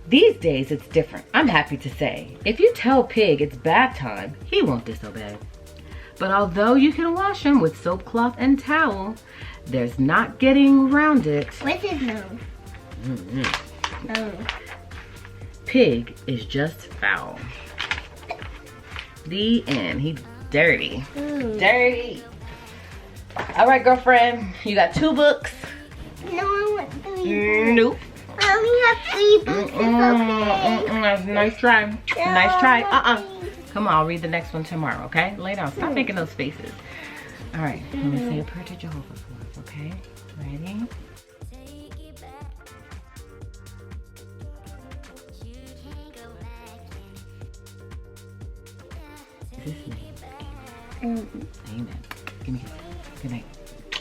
Speaker 1: These days it's different, I'm happy to say. If you tell Pig it's bath time, he won't disobey. But although you can wash him with soap, cloth, and towel, there's not getting around it.
Speaker 2: What's his nose? Oh.
Speaker 1: Pig is just foul. The end. He's dirty.
Speaker 2: Ooh.
Speaker 1: Dirty. All right, girlfriend, you got 2 books.
Speaker 2: No, I want 3 books.
Speaker 1: Nope.
Speaker 2: I only have 3 books. It's okay.
Speaker 1: That's a nice try. Nice try.
Speaker 2: Please.
Speaker 1: Come on, I'll read the next one tomorrow, okay? Lay down. Stop making those faces. All right, let me say a prayer to Jehovah for us, okay? Ready? Is this name? Amen. Give me a kiss. Good night.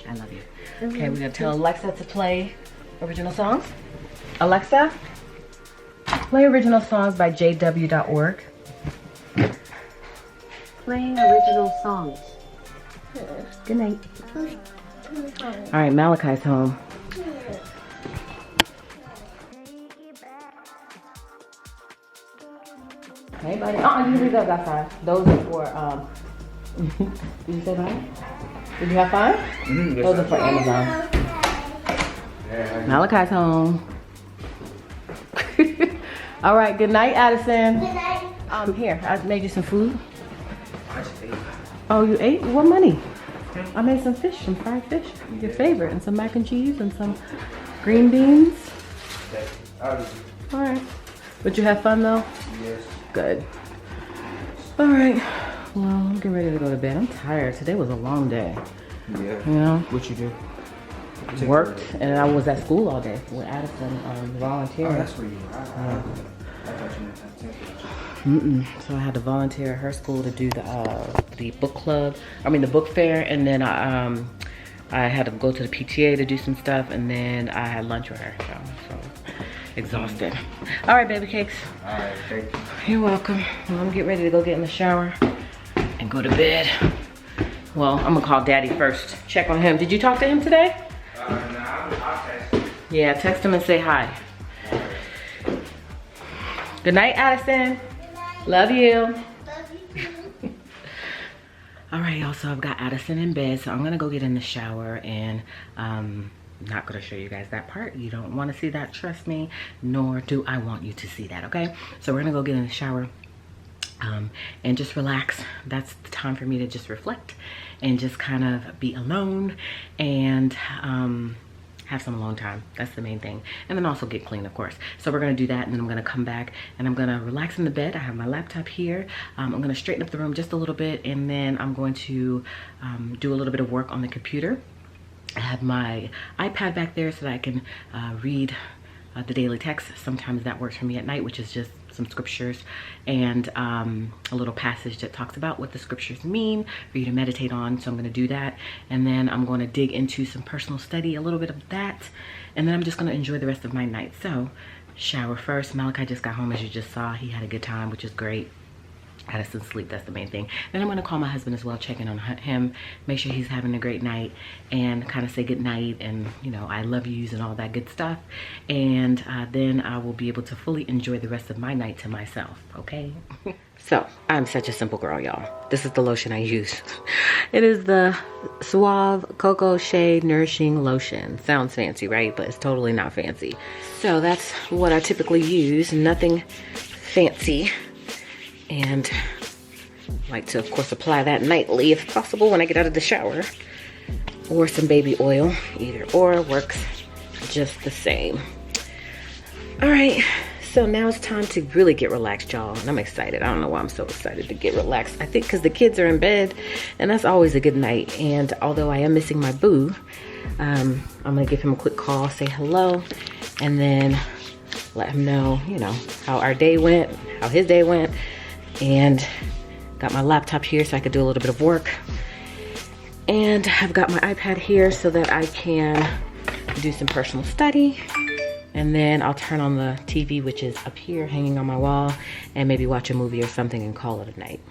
Speaker 1: I love you. Okay, we're gonna tell Alexa to play original songs. Alexa, play original songs by jw.org.
Speaker 4: Playing original songs.
Speaker 1: Good night.
Speaker 2: Who's home?
Speaker 1: All right, Malachi's home. Hey, buddy. You can leave those outside. Those are for, did you say fun? Did you have fun? Those are for Amazon. Malachi's home. All right, good night, Addison.
Speaker 2: Good night.
Speaker 1: Here, I made you some food. Oh, you ate? What money? I made some fish, some fried fish, your favorite, and some mac and cheese and some green beans. All right. But you have fun though?
Speaker 3: Yes.
Speaker 1: Good. All right. Well, I'm getting ready to go to bed. I'm tired. Today was a long day.
Speaker 3: Yeah.
Speaker 1: You know?
Speaker 3: What you do?
Speaker 1: Worked, and I was at school all day with Addison volunteering.
Speaker 3: Oh, that's where you were. I thought you meant that.
Speaker 1: So I had to volunteer at her school to do the book club. I mean the book fair, and then I had to go to the PTA to do some stuff, and then I had lunch with her. So exhausted. All right, baby cakes.
Speaker 3: All right, thank you.
Speaker 1: You're welcome. Well, I'm gonna get ready to go get in the shower and go to bed. Well, I'm gonna call Daddy first. Check on him. Did you talk to him today?
Speaker 3: Nah, I'll text you.
Speaker 1: Yeah, text him and say hi. Good night, Addison. Love you.
Speaker 2: Love you too.
Speaker 1: All right, y'all, so I've got Addison in bed, so I'm gonna go get in the shower, and not gonna show you guys that part. You don't wanna see that, trust me, nor do I want you to see that, okay? So we're gonna go get in the shower and just relax. That's the time for me to just reflect and just kind of be alone and have some alone time. That's the main thing. And then also get clean, of course. So we're gonna do that, and then I'm gonna come back and I'm gonna relax in the bed. I have my laptop here. I'm gonna straighten up the room just a little bit, and then I'm going to do a little bit of work on the computer. I have my iPad back there so that I can read the daily text. Sometimes that works for me at night, which is just some scriptures and a little passage that talks about what the scriptures mean for you to meditate on. So I'm going to do that, and then I'm going to dig into some personal study, a little bit of that, and then I'm just going to enjoy the rest of my night. So shower first. Malachi just got home, as you just saw. He had a good time, which is great. Addison's sleep, that's the main thing. Then I'm gonna call my husband as well, check in on him, make sure he's having a great night, and kind of say good night and, you know, I love yous and all that good stuff. And then I will be able to fully enjoy the rest of my night to myself, okay? So I'm such a simple girl, y'all. This is the lotion I use. It is the Suave Cocoa Shea Nourishing Lotion. Sounds fancy, right? But it's totally not fancy. So that's what I typically use, nothing fancy. And I like to, of course, apply that nightly if possible when I get out of the shower. Or some baby oil. Either or works just the same. All right, so now it's time to really get relaxed, y'all. And I'm excited. I don't know why I'm so excited to get relaxed. I think because the kids are in bed, and that's always a good night. And although I am missing my boo, I'm going to give him a quick call, say hello, and then let him know, you know, how our day went, how his day went. And got my laptop here so I could do a little bit of work. And I've got my iPad here so that I can do some personal study. And then I'll turn on the TV, which is up here hanging on my wall, and maybe watch a movie or something and call it a night.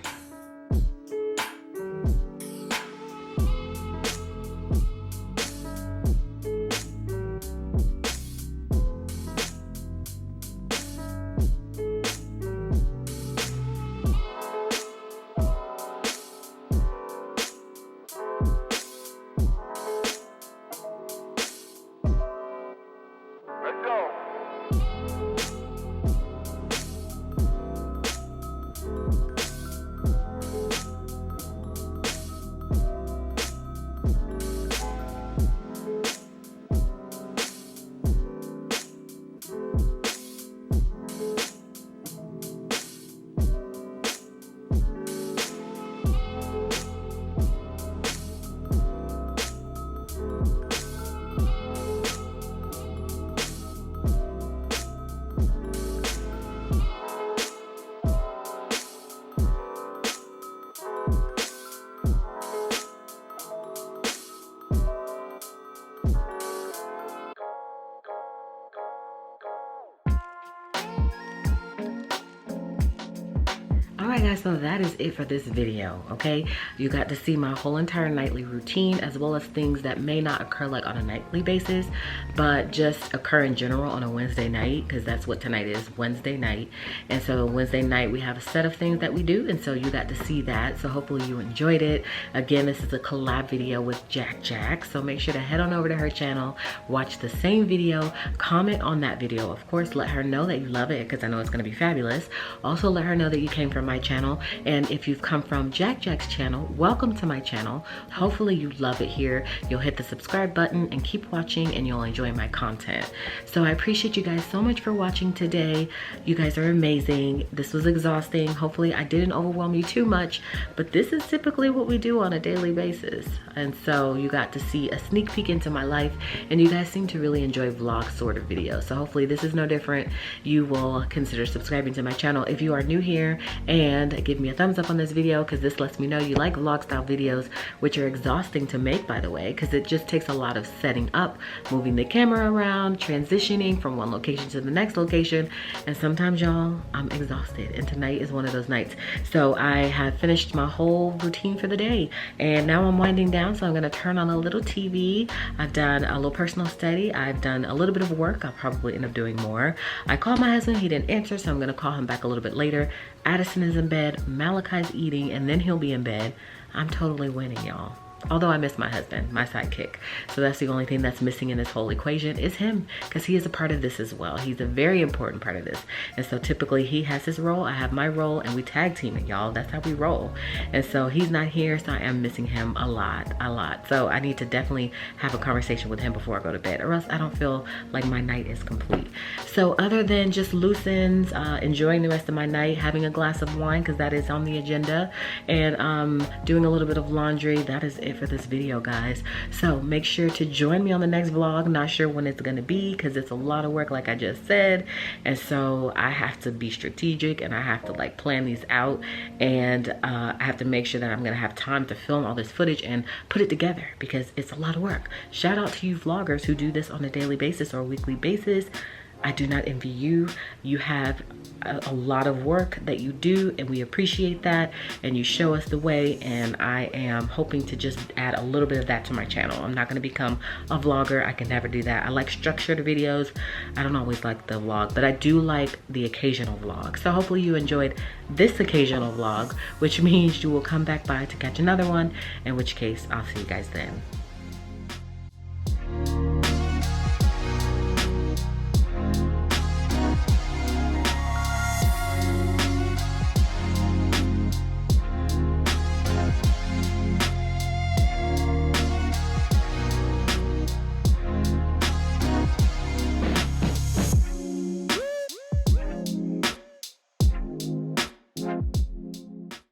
Speaker 1: Alright guys, so that is it for this video, okay? You got to see my whole entire nightly routine, as well as things that may not occur like on a nightly basis, but just occur in general on a Wednesday night, because that's what tonight is, Wednesday night. And so Wednesday night we have a set of things that we do, and so you got to see that. So hopefully you enjoyed it. Again, this is a collab video with JaaackJack, so make sure to head on over to her channel, watch the same video, comment on that video. Of course, let her know that you love it, because I know it's going to be fabulous. Also let her know that you came from my channel channel. And if you've come from JaaackJack's channel, welcome to my channel. Hopefully you love it here. You'll hit the subscribe button and keep watching, and you'll enjoy my content. So I appreciate you guys so much for watching today. You guys are amazing. This was exhausting. Hopefully I didn't overwhelm you too much, but this is typically what we do on a daily basis. And so you got to see a sneak peek into my life, and you guys seem to really enjoy vlog sort of videos. So hopefully this is no different. You will consider subscribing to my channel if you are new here, and give me a thumbs up on this video, because this lets me know you like vlog style videos, which are exhausting to make, by the way, because it just takes a lot of setting up, moving the camera around, transitioning from one location to the next location. And sometimes, y'all, I'm exhausted, and tonight is one of those nights. So I have finished my whole routine for the day, and now I'm winding down. So I'm gonna turn on a little TV. I've done a little personal study. I've done a little bit of work. I'll probably end up doing more. I called my husband, he didn't answer, so I'm gonna call him back a little bit later. Addison is in bed, Malachi's eating, and then he'll be in bed. I'm totally winning, y'all. Although I miss my husband, my sidekick. So that's the only thing that's missing in this whole equation is him, because he is a part of this as well. He's a very important part of this. And so typically he has his role, I have my role, and we tag team it, y'all. That's how we roll. And so he's not here, so I am missing him a lot. So I need to definitely have a conversation with him before I go to bed, or else I don't feel like my night is complete. So other than just loose ends, enjoying the rest of my night, having a glass of wine, because that is on the agenda, and doing a little bit of laundry, that is it for this video, guys. So make sure to join me on the next vlog. Not sure when it's gonna be, because it's a lot of work, like I just said, and so I have to be strategic, and I have to like plan these out, and I have to make sure that I'm gonna have time to film all this footage and put it together, because it's a lot of work. Shout out to you vloggers who do this on a daily basis or weekly basis. I do not envy you. You have a lot of work that you do, and we appreciate that, and you show us the way, and I am hoping to just add a little bit of that to my channel. I'm not gonna become a vlogger. I can never do that. I like structured videos. I don't always like the vlog, but I do like the occasional vlog. So hopefully you enjoyed this occasional vlog, which means you will come back by to catch another one, in which case I'll see you guys then.